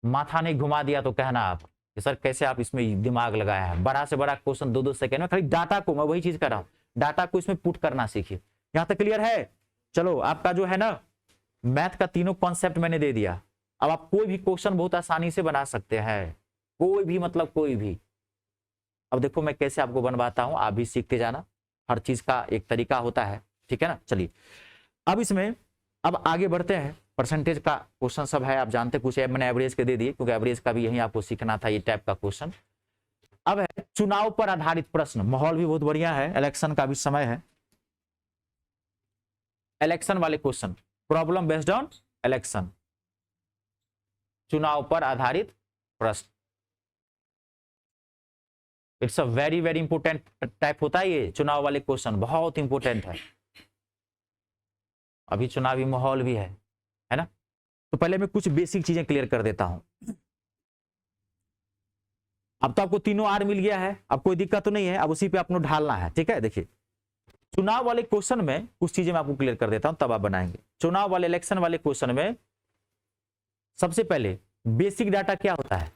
माथा नहीं घुमा दिया तो कहना आप कि सर कैसे आप इसमें दिमाग लगाया है। बड़ा से बड़ा क्वेश्चन 2-2 सेकंड में, खाली डाटा को, मैं वही चीज कर रहा हूँ, डाटा को इसमें पुट करना सीखिए। यहां तक क्लियर है। चलो आपका जो है ना मैथ का तीनों कॉन्सेप्ट मैंने दे दिया। अब आप कोई भी क्वेश्चन बहुत आसानी से बना सकते हैं, कोई भी, मतलब कोई भी। अब देखो मैं कैसे आपको बनवाता हूं, आप भी सीखते जाना। हर चीज का एक तरीका होता है, ठीक है ना। चलिए अब इसमें अब आगे बढ़ते हैं। परसेंटेज का क्वेश्चन सब है, आप जानते, कुछ मैंने एवरेज के दे दिए क्योंकि एवरेज का भी यही आपको सीखना था, ये टाइप का क्वेश्चन। अब है चुनाव पर आधारित प्रश्न। माहौल भी बहुत बढ़िया है, इलेक्शन का भी समय है। इलेक्शन वाले question, problem based on election, चुनाव पर आधारित प्रश्न। It's a very very important type होता है ये चुनाव वाले क्वेश्चन, बहुत इंपोर्टेंट है। अभी चुनावी माहौल भी है ना। तो पहले मैं कुछ बेसिक चीजें क्लियर कर देता हूं। अब तो आपको तीनों आर मिल गया है, अब कोई दिक्कत तो नहीं है, अब उसी पे आपको ढालना है, ठीक है। देखिए चुनाव वाले क्वेश्चन में कुछ चीजें मैं आपको क्लियर कर देता हूं, तब आप बनाएंगे। चुनाव वाले इलेक्शन वाले क्वेश्चन में सबसे पहले बेसिक डाटा क्या होता है,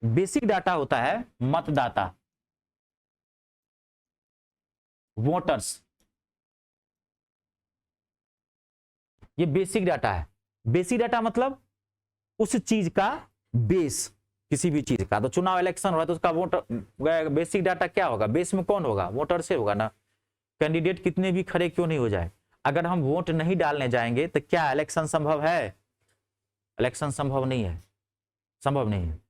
बेसिक डाटा होता है मतदाता, वोटर्स। ये बेसिक डाटा है। बेसिक डाटा मतलब उस चीज का बेस, किसी भी चीज का। तो चुनाव इलेक्शन हो रहा है तो उसका वोटर बेसिक डाटा क्या होगा, बेस में कौन होगा, वोटर से होगा ना। कैंडिडेट कितने भी खड़े क्यों नहीं हो जाए, अगर हम वोट नहीं डालने जाएंगे तो क्या इलेक्शन संभव है, इलेक्शन संभव नहीं है, संभव नहीं है।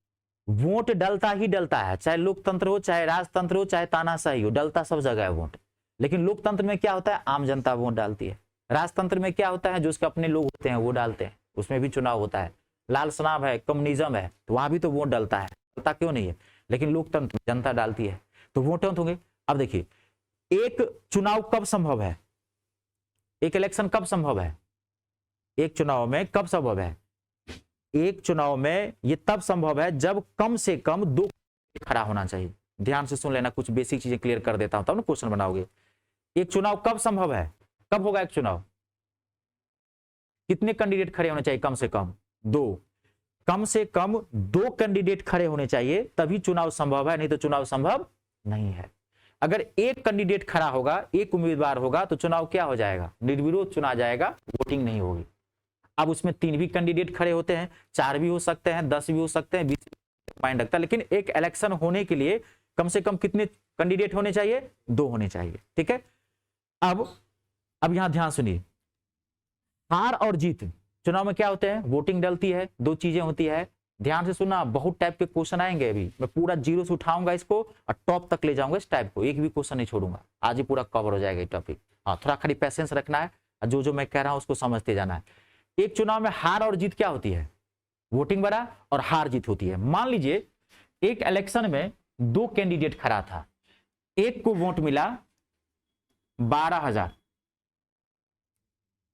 वोट डलता ही डलता है, चाहे लोकतंत्र हो, चाहे राजतंत्र हो, चाहे तानाशाही हो, डलता सब जगह है वोट। लेकिन लोकतंत्र में क्या होता है, आम जनता वोट डालती है। राजतंत्र में क्या होता है, जो उसके अपने लोग होते हैं वो डालते हैं, उसमें भी चुनाव होता है। लाल सनाब है, कम्युनिज्म है, तो वहां भी तो वोट डलता है, डलता क्यों नहीं है। लेकिन लोकतंत्र में जनता डालती है, तो वोट होंगे। अब देखिए एक चुनाव कब संभव है, एक इलेक्शन कब संभव है, एक चुनाव में कब संभव है, एक चुनाव में ये तब संभव है जब कम से कम 2 खड़ा होना चाहिए। ध्यान से सुन लेना, कुछ बेसिक चीजें क्लियर कर देता हूं तब ना क्वेश्चन बनाओगे। एक चुनाव कब संभव है, कब होगा एक चुनाव, कितने कैंडिडेट खड़े होने चाहिए, कम से कम 2, कम से कम 2 कैंडिडेट खड़े होने चाहिए तभी चुनाव संभव है, नहीं तो चुनाव संभव नहीं है। अगर एक कैंडिडेट खड़ा होगा, एक उम्मीदवार होगा, तो चुनाव क्या हो जाएगा, निर्विरोध चुना जाएगा, वोटिंग नहीं होगी। अब उसमें 3 भी कैंडिडेट खड़े होते हैं, 4 भी हो सकते हैं, 10 भी हो सकते हैं, 20 माइंड रखता है। लेकिन एक इलेक्शन होने के लिए कम से कम कितने कैंडिडेट होने चाहिए, 2 होने चाहिए, ठीक है। अब यहां ध्यान सुनिए, हार और जीत चुनाव में क्या होते हैं, वोटिंग डलती है, 2 चीजें होती है। ध्यान से सुनना, बहुत टाइप के क्वेश्चन आएंगे, अभी मैं पूरा जीरो से उठाऊंगा इसको और टॉप तक ले जाऊंगा इस टाइप को, एक भी क्वेश्चन नहीं छोड़ूंगा, आज ही पूरा कवर हो जाएगा ये टॉपिक। हाँ, थोड़ा खाली पैसेंस रखना है, जो मैं कह रहा हूं उसको समझते जाना है। एक चुनाव में हार और जीत क्या होती है, वोटिंग बड़ा और हार जीत होती है। मान लीजिए एक इलेक्शन में 2 कैंडिडेट खड़ा था, एक को वोट मिला 12,000,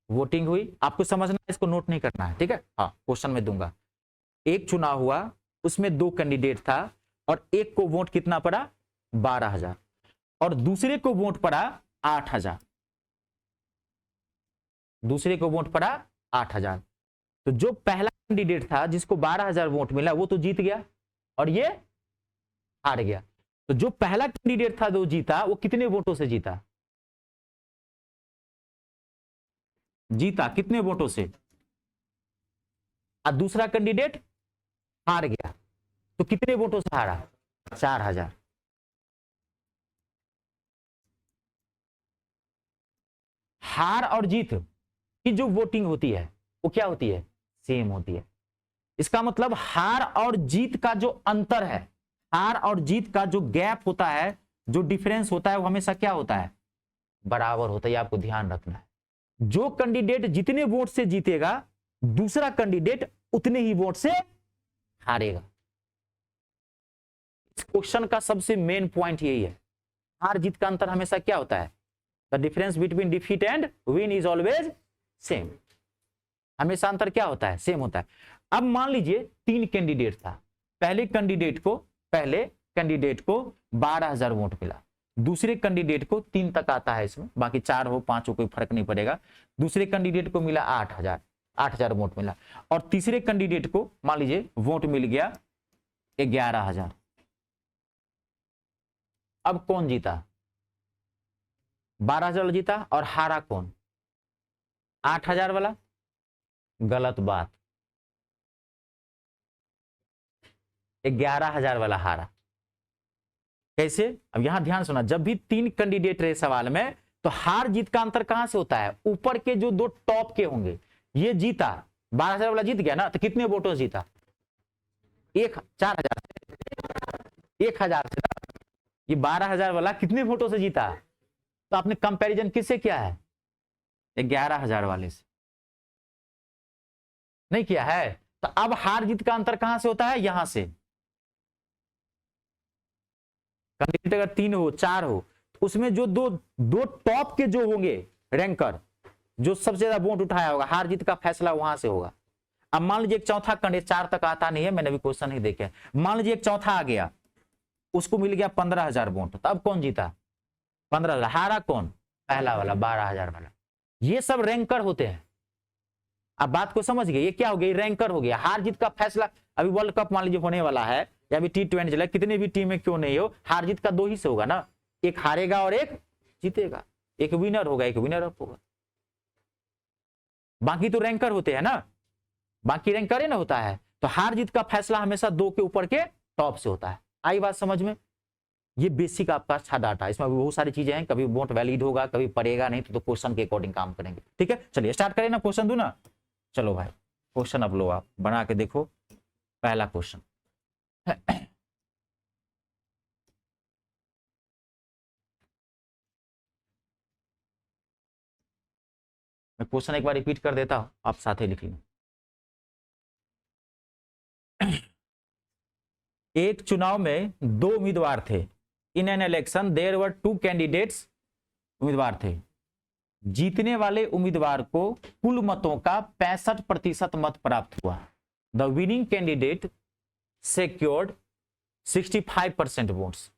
वोटिंग हुई। आपको समझना है, इसको नोट नहीं करना है, ठीक है। हाँ, क्वेश्चन में दूंगा। एक चुनाव हुआ, उसमें 2 कैंडिडेट था और एक को वोट कितना पड़ा, 12,000, और दूसरे को वोट पड़ा 8,000, दूसरे को वोट पड़ा 8,000। तो जो पहला कैंडिडेट था जिसको 12,000 वोट मिला वो तो जीत गया और ये हार गया। तो जो पहला कैंडिडेट था जो जीता, वो कितने वोटों से जीता, जीता कितने वोटों से, और दूसरा कैंडिडेट हार गया, तो कितने वोटों से हारा, 4,000। हार और जीत की जो वोटिंग होती है वो क्या होती है, सेम होती है। इसका मतलब हार और जीत का जो अंतर है, हार और जीत का जो गैप होता है, जो डिफरेंस होता है, वो हमेशा क्या होता है, बराबर होता है, आपको ध्यान रखना है। जो कैंडिडेट जितने वोट से जीतेगा दूसरा कैंडिडेट उतने ही वोट से हारेगा। इस क्वेश्चन का सबसे मेन पॉइंट यही है। हार जीत का अंतर हमेशा क्या होता है? The difference between defeat and win is always same. हमेशा अंतर क्या होता है? सेम होता है। अब मान लीजिए 3 कैंडिडेट था, पहले कैंडिडेट को 12,000 वोट मिला, दूसरे कैंडिडेट को 3 तक आता है इसमें, बाकी 4 हो 5 हो कोई फर्क नहीं पड़ेगा। दूसरे कैंडिडेट को मिला 8,000 वोट मिला, और तीसरे कैंडिडेट को मान लीजिए वोट मिल गया 11,000। अब कौन जीता? 12,000 वाला जीता, और हारा कौन? 8,000 वाला। गलत बात, 11,000 वाला हारा। कैसे? अब यहां ध्यान सुना, जब भी 3 कैंडिडेट रहे सवाल में, तो हार जीत का अंतर कहां से होता है? ऊपर के जो 2 टॉप के होंगे। ये जीता, 12,000 वाला जीत गया ना, तो कितने वोटों से जीता? 4,000 से, 1,000 से ना। ये 12,000 वाला कितने वोटों से जीता? तो आपने कंपैरिजन किससे किया है? 11,000 वाले से नहीं किया है। तो अब हार जीत का अंतर कहां से होता है? यहां से। कैंडिडेट अगर 3 हो 4 हो, तो उसमें जो दो टॉप के जो होंगे रैंकर, जो सबसे ज्यादा वोट उठाया होगा, हार जीत का फैसला वहां से होगा। अब मान लीजिए एक चौथा कैंडिडेट, 4 तक आता नहीं है, मैंने अभी क्वेश्चन नहीं देखे, मान लीजिए एक चौथा आ गया, उसको मिल गया 15,000 वोट, तब कौन जीता? 15,000। हारा कौन? पहला वाला 12,000 वाला। ये सब रैंकर होते हैं। आप बात को समझ गए? ये क्या हो गया? रैंकर हो गया। हार जीत का फैसला, अभी वर्ल्ड कप मान लीजिए होने वाला है, या अभी T20 चला, कितने भी टीम में क्यों नहीं हो, हार जीत का 2 ही से होगा ना, एक हारेगा और एक जीतेगा, एक विनर होगा एक विनर अप होगा। बाकी तो रैंकर होते हैं ना, बाकी रैंकर ही ना होता है। तो हार जीत का फैसला हमेशा 2 के ऊपर के टॉप से होता है। आई बात समझ में? ये बेसिक आपका अच्छा डाटा, इसमें बहुत सारी चीजें हैं, कभी वोट वैलिड होगा कभी पड़ेगा नहीं, तो क्वेश्चन के अकॉर्डिंग काम करेंगे। ठीक है, चलिए स्टार्ट करें ना, क्वेश्चन दू ना। चलो भाई, क्वेश्चन अब लो, आप बना के देखो। पहला क्वेश्चन, मैं क्वेश्चन एक बार रिपीट कर देता हूं, आप साथ ही लिख लें। एक चुनाव में 2 उम्मीदवार थे। In an election there were 2 candidates, उम्मीदवार थे। जीतने वाले उम्मीदवार को कुल मतों का 65% मत प्राप्त हुआ। The winning candidate secured 65% votes.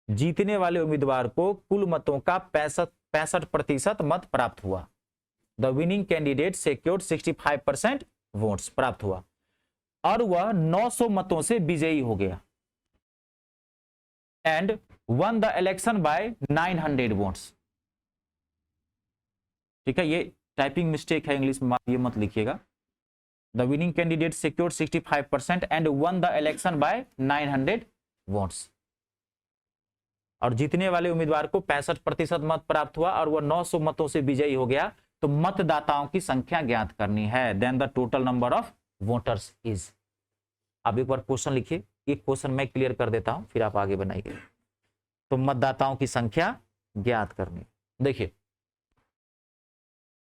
जीतने वाले उम्मीदवार को कुल मतों का 65% मत प्राप्त हुआ। The winning candidate secured 65% votes प्राप्त हुआ, और वह 900 मतों से विजयी हो गया and won the election by 900 votes. ठीक है, ये टाइपिंग मिस्टेक है इंग्लिश में, ये मत लिखिएगा। The winning candidate secured 65% and won the election by 900 votes. और जीतने वाले उम्मीदवार को 65% मत प्राप्त हुआ और वह 900 मतों से विजयी हो गया। तो मतदाताओं की संख्या ज्ञात करनी है। Then the total number of voters is. अब एक बार क्वेश्चन लिखिए, एक क्वेश्चन मैं क्लियर कर देता हूं, फिर आप आगे बनाइए। तो मतदाताओं की संख्या ज्ञात करनी। देखिए,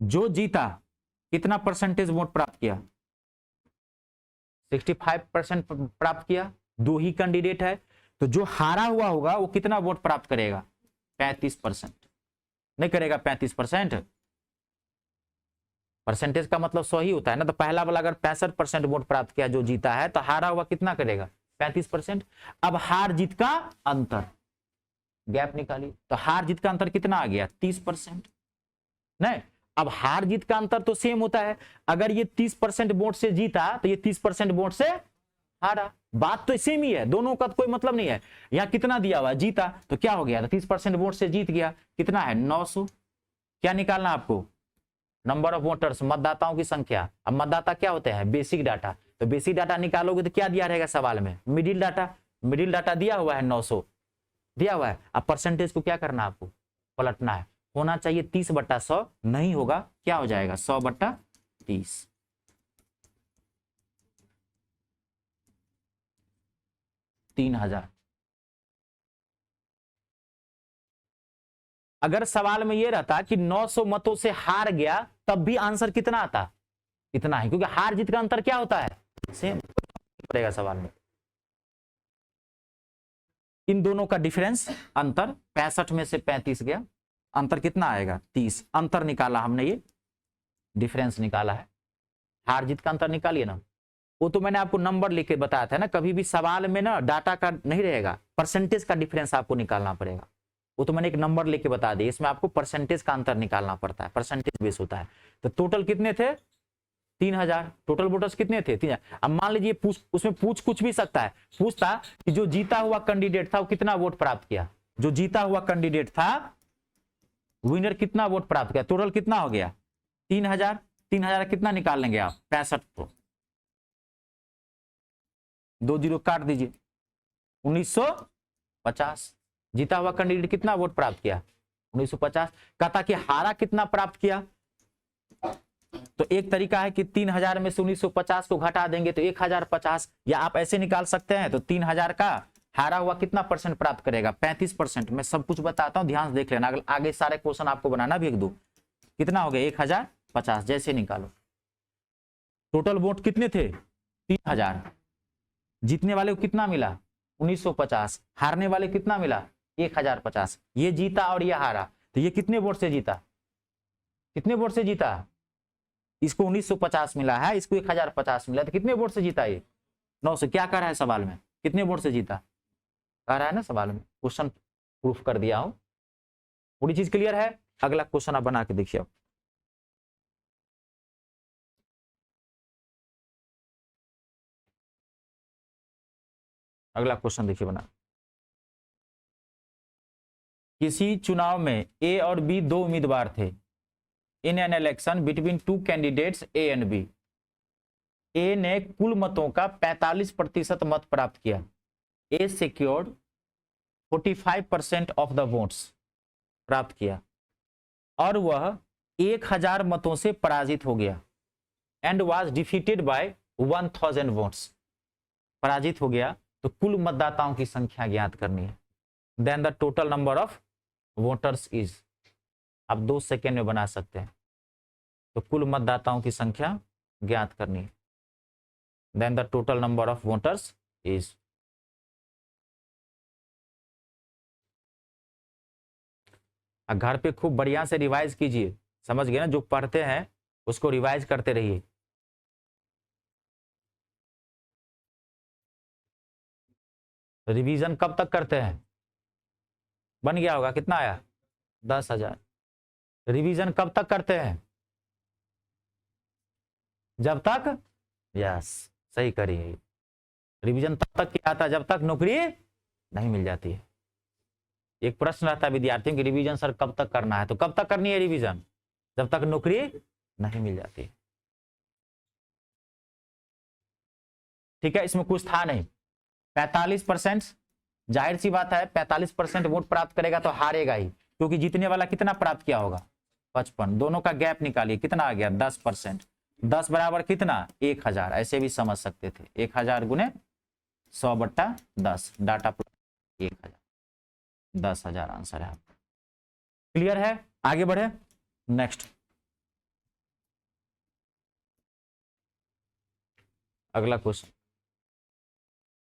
जो जीता कितना परसेंटेज वोट प्राप्त किया? 65% प्राप्त किया। 2 ही कैंडिडेट है, तो जो हारा हुआ होगा वो कितना वोट प्राप्त करेगा? 35%। नहीं करेगा 35%? परसेंटेज का मतलब 100 ही होता है ना। तो पहला वाला अगर 65% वोट प्राप्त किया जो जीता है, तो हारा हुआ कितना करेगा? 35%। अब हार जीत का अंतर, गैप निकालिए, तो हार जीत का अंतर कितना आ गया? 30%। नहीं, अब हार जीत का अंतर तो सेम होता है। अगर ये 30% वोट से जीता, तो ये 30% वोट से हारा। बात तो सेम ही है, दोनों का कोई मतलब नहीं है। यहां कितना दिया हुआ? जीता, तो क्या हो गया? 30% वोट से जीत गया। कितना है? 900। क्या निकालना आपको? नंबर ऑफ वोटर्स, मतदाताओं की संख्या। अब मतदाता क्या होते हैं? Basic data. तो बेसिक डाटा निकालोगे तो क्या दिया रहेगा सवाल में? Middle data. मिडिल डाटा दिया हुआ है 900 दिया हुआ है। अब परसेंटेज को क्या करना है आपको? पलटना है। होना चाहिए 30/100, नहीं होगा, क्या हो जाएगा? 100/30। 3,000। अगर सवाल में ये रहता कि 900 मतों से हार गया तब भी आंसर कितना आता, इतना ही, क्योंकि हार जीत का अंतर क्या होता है, सेम पड़ेगा सवाल में। इन दोनों का डिफरेंस अंतर 65 में से 35 गया, अंतर कितना आएगा 30, अंतर निकाला हमने, ये डिफरेंस निकाला है। हार जीत का अंतर निकालिए ना, वो तो मैंने आपको नंबर लेके बताया था ना, कभी भी सवाल में ना डाटा का नहीं रहेगा, परसेंटेज का डिफरेंस आपको निकालना पड़ेगा। वो तो मैंने एक नंबर लेके बता दिया, इसमें आपको परसेंटेज का अंतर निकालना पड़ता है, परसेंटेज बेस होता है। तो टोटल कितने थे 3000, टोटल वोटर्स कितने थे 3000। अब मान लीजिए उसमें पूछ कुछ भी सकता है, पूछता कि जो जीता हुआ कैंडिडेट था वो कितना वोट प्राप्त किया, जो जीता हुआ कैंडिडेट था विनर कितना वोट प्राप्त किया, टोटल कितना हो गया 3000। 3000 कितना निकाल लेंगे आप 65 को 2 जीरो काट दीजिए, 1950। जीता हुआ कैंडिडेट कितना वोट प्राप्त किया 1950। कहता कि हारा कितना प्राप्त किया, तो एक तरीका है कि 3000 में से 1950 को घटा देंगे तो 1050, या आप ऐसे निकाल सकते हैं। तो 3000 का हारा हुआ कितना परसेंट प्राप्त करेगा 35%। मैं सब कुछ बताता हूं, ध्यान से देख लेना, आगे सारे क्वेश्चन आपको बनाना भी एक दो। कितना हो गया 1050, जैसे निकालो। टोटल वोट कितने थे 3000, जीतने वाले को कितना मिला 1950, हारने वाले कितना मिला 1050। ये जीता और ये हारा, तो ये कितने वोट से जीता, कितने वोट से जीता, इसको 1950 मिला है, इसको 1050 मिला, तो कितने वोट से जीता ये 900। क्या कह रहा है सवाल में, कितने वोट से जीता, कह रहा है ना सवाल में, क्वेश्चन प्रूफ कर दिया हूं। पूरी चीज क्लियर है। अगला क्वेश्चन आप बना के देखिए। अगला क्वेश्चन देखिए बना। किसी चुनाव में ए और बी दो उम्मीदवार थे। In an election between two candidates A and B. A ने कुल मतों का 45% मत प्राप्त किया। A secured 45% of the votes प्राप्त किया और वह 1000 मतों से पराजित हो गया and was defeated by 1000 votes. पराजित हो गया तो कुल मतदाताओं की संख्या ज्ञात करनी है। Then the total number of voters is. आप 2 सेकेंड में बना सकते हैं। तो कुल मतदाताओं की संख्या ज्ञात करनी है। Then the total number of voters is. घर पे खूब बढ़िया से रिवाइज कीजिए, समझ गए ना, जो पढ़ते हैं उसको रिवाइज करते रहिए। रिवीजन कब तक करते हैं, बन गया होगा, कितना आया 10,000। रिवीजन कब तक करते हैं, जब तक, यस सही करिए, रिवीजन तब तक किया था जब तक नौकरी नहीं मिल जाती है। एक प्रश्न रहता है विद्यार्थियों की, रिवीजन सर कब तक करना है, तो कब तक करनी है रिवीजन, जब तक नौकरी नहीं मिल जाती। ठीक है, इसमें कुछ था नहीं। 45%, जाहिर सी बात है 45% वोट प्राप्त करेगा तो हारेगा ही, क्योंकि जीतने वाला कितना प्राप्त किया होगा 55। दोनों का गैप निकालिए, कितना आ गया 10%। 10 बराबर कितना 1000, ऐसे भी समझ सकते थे। 1000 गुने 100/10, डाटा 1000, 10,000 आंसर है आपका। क्लियर है, आगे बढ़े नेक्स्ट। अगला क्वेश्चन।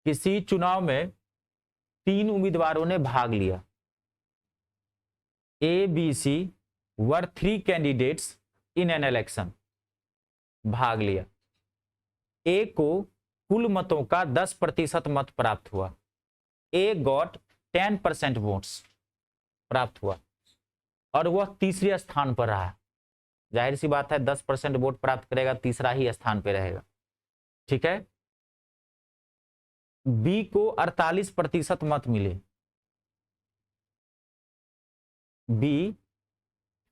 किसी चुनाव में 3 उम्मीदवारों ने भाग लिया। A B C were 3 candidates in an election. भाग लिया। ए को कुल मतों का 10% मत प्राप्त हुआ। ए गॉट 10% वोट्स प्राप्त हुआ और वह तीसरे स्थान पर रहा। जाहिर सी बात है 10% वोट प्राप्त करेगा, तीसरा ही स्थान पर रहेगा। ठीक है। बी को 48% मत मिले। बी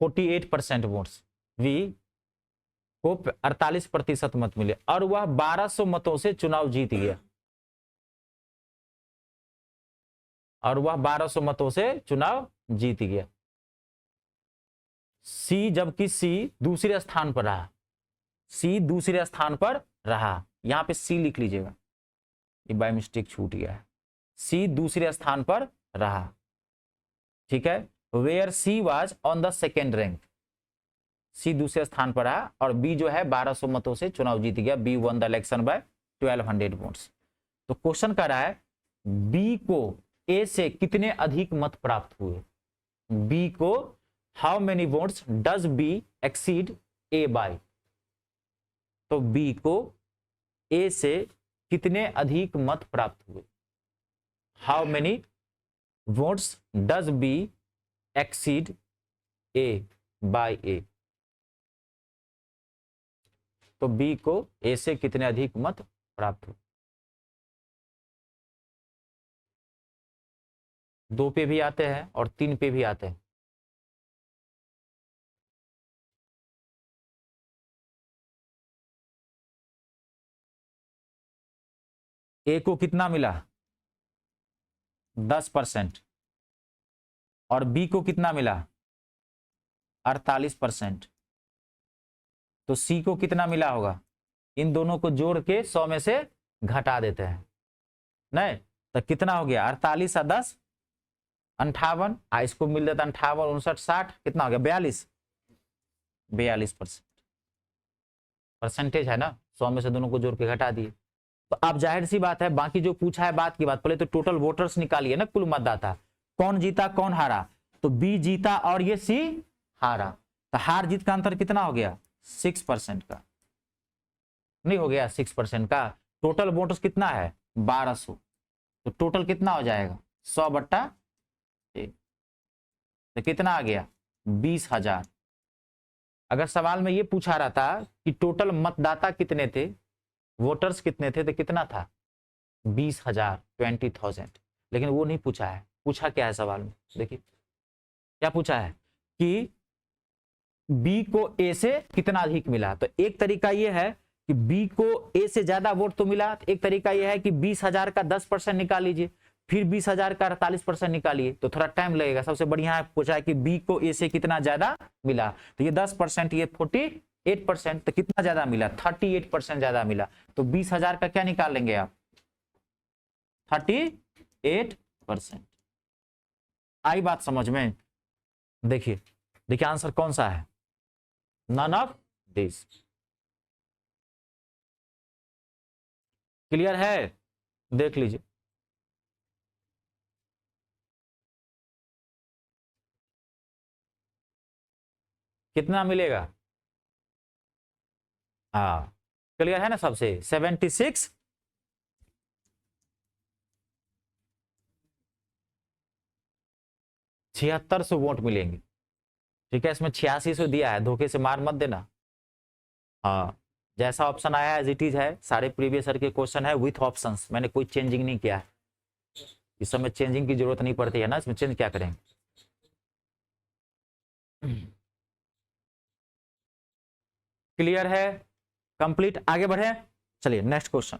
48% वोट्स, बी को 48% मत मिले और वह 1200 मतों से चुनाव जीत गया। और वह 1200 मतों से चुनाव जीत गया। सी, जबकि सी दूसरे स्थान पर रहा। सी दूसरे स्थान पर रहा, यहां पे सी लिख लीजिएगा, ये बाय मिस्टेक छूट गया है। सी दूसरे स्थान पर रहा। ठीक है, where she was on the second rank, she दूसरे स्थान पर रहा और बी जो है 1200 मतों से चुनाव जीत गया, B won the election by 1200 votes. तो क्वेश्चन कर रहा है बी को ए से कितने अधिक मत प्राप्त हुए, बी को how many votes does B exceed A by, तो बी को ए से कितने अधिक मत प्राप्त हुए, how many votes does B exceed A by A, तो बी को ए से कितने अधिक मत प्राप्त हुए। 2 पे भी आते हैं और 3 पे भी आते हैं। ए को कितना मिला 10% और बी को कितना मिला 48%, तो सी को कितना मिला होगा, इन दोनों को जोड़ के 100 में से घटा देते हैं, नहीं तो कितना हो गया 48 और 10 58, इसको मिल जाता 58 59 60, कितना हो गया 42% परसेंटेज है ना, 100 में से दोनों को जोड़ के घटा दिए। तो अब जाहिर सी बात है बाकी जो पूछा है बात की बात, पहले तो टोटल वोटर्स निकालिए ना, कुल मतदाता कौन जीता कौन हारा, तो बी जीता और ये सी हारा, तो हार जीत का अंतर कितना हो गया 6% का, नहीं हो गया 6% का, टोटल वोटर्स कितना है 1200, तो टोटल कितना हो जाएगा 100/, तो कितना आ गया 20,000। अगर सवाल में ये पूछा रहा था कि टोटल मतदाता कितने थे, वोटर्स कितने थे, तो कितना था 20,000 20,000, लेकिन वो नहीं पूछा है। पूछा क्या है सवाल में, देखिए क्या पूछा है कि बी को ए से कितना अधिक मिला, तो एक तरीका ये है कि बी को ए से ज्यादा वोट तो मिला, तो एक तरीका यह है कि 20,000 का 10% निकाल लीजिए, फिर 20,000 का 48% निकालिए, तो थोड़ा टाइम लगेगा। सबसे बढ़िया है पूछा है कि बी को ए से कितना ज्यादा मिला, तो ये 10%, ये 48%, तो कितना ज्यादा मिला 38% ज्यादा मिला, तो 20,000 का क्या निकाल लेंगे आप 38%। आई बात समझ में, देखिए देखिए आंसर कौन सा है, नन ऑफ दिस। क्लियर है, देख लीजिए कितना मिलेगा, हाँ क्लियर है ना, सबसे 76 7600 वोट मिलेंगे, ठीक है। इसमें 8600 दिया है, धोखे से मार मत देना, हाँ जैसा ऑप्शन आया है एज इट इज है, सारे प्रीवियस ईयर के क्वेश्चन है विथ ऑप्शंस, मैंने कोई चेंजिंग नहीं किया है, इस समय चेंजिंग की जरूरत नहीं पड़ती है ना, इसमें चेंज क्या करेंगे। क्लियर है, कंप्लीट, आगे बढ़े, चलिए नेक्स्ट क्वेश्चन।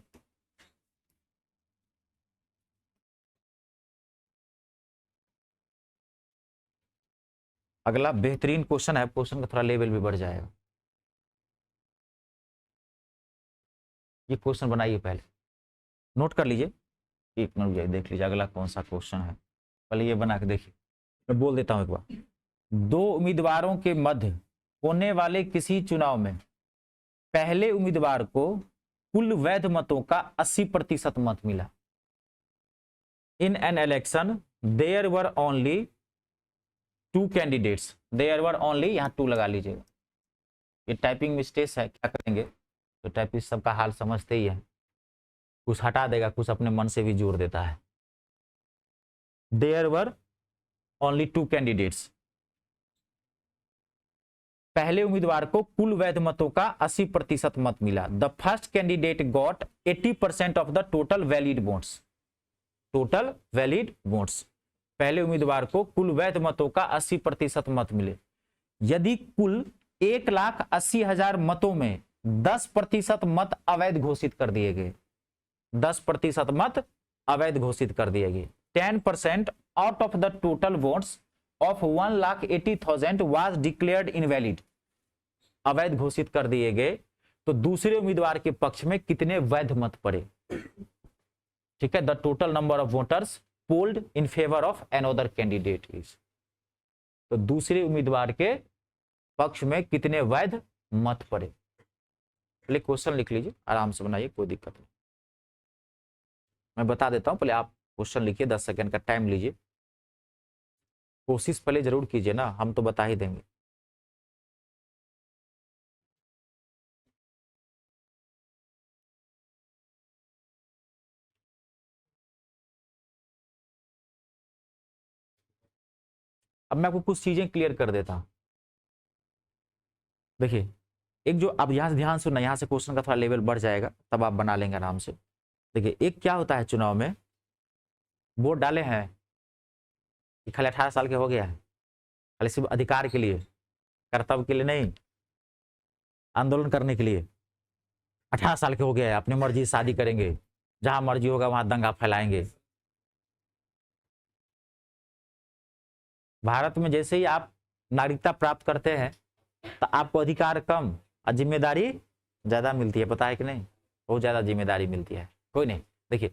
अगला बेहतरीन क्वेश्चन है, क्वेश्चन का थोड़ा लेवल भी बढ़ जाएगा। ये क्वेश्चन बनाइए, पहले नोट कर लीजिए, एक मिनट देख लीजिए अगला कौन सा क्वेश्चन है, पहले ये बना के देखिए, मैं बोल देता हूं एक बार। 2 उम्मीदवारों के मध्य होने वाले किसी चुनाव में पहले उम्मीदवार को कुल वैध मतों का 80% मत मिला। In an election there were only 2 candidates, there were only, यहां 2 लगा लीजिएगा, ये टाइपिंग मिस्टेक्स है, क्या करेंगे, तो टाइपिस्ट सबका हाल समझते ही है, कुछ हटा देगा कुछ अपने मन से भी जोड़ देता है। देयर वर ओनली 2 कैंडिडेट्स, पहले उम्मीदवार को कुल वैध मतों का 80% मत मिला। The first candidate got 80% of the total valid votes, total valid votes, पहले उम्मीदवार को कुल वैध मतों का 80% मत मिले। यदि कुल 1,80,000 मतों में 10% मत अवैध घोषित कर दिए गए, 10% मत अवैध घोषित कर दिए गए, 10% out of the total votes of 1,80,000 was declared invalid, अवैध घोषित कर दिए गए, तो दूसरे उम्मीदवार के पक्ष में कितने वैध मत पड़े, ठीक है। The total number of voters polled in favour of another candidate is, तो दूसरे उम्मीदवार के पक्ष में कितने वैध मत पड़े। पहले क्वेश्चन लिख लीजिए, आराम से बनाइए, कोई दिक्कत नहीं। मैं बता देता हूं, पहले आप क्वेश्चन लिखिए, 10 सेकंड का टाइम लीजिए, कोशिश पहले जरूर कीजिए ना, हम तो बता ही देंगे। अब मैं आपको कुछ चीजें क्लियर कर देता हूं। देखिए, एक जो अब यहां से ध्यान सुनना, यहां से क्वेश्चन का थोड़ा लेवल बढ़ जाएगा, तब आप बना लेंगे आराम से। देखिए, एक क्या होता है चुनाव में, वोट डाले हैं कि खाली 18 साल के हो गया है, खाली सिर्फ अधिकार के लिए, कर्तव्य के लिए नहीं, आंदोलन करने के लिए। 18 साल के हो गया है, अपनी मर्जी से शादी करेंगे, जहां मर्जी होगा वहां दंगा फैलाएंगे। भारत में जैसे ही आप नागरिकता प्राप्त करते हैं तो आपको अधिकार कम और जिम्मेदारी ज्यादा मिलती है, पता है कि नहीं? बहुत ज्यादा जिम्मेदारी मिलती है। कोई नहीं, देखिए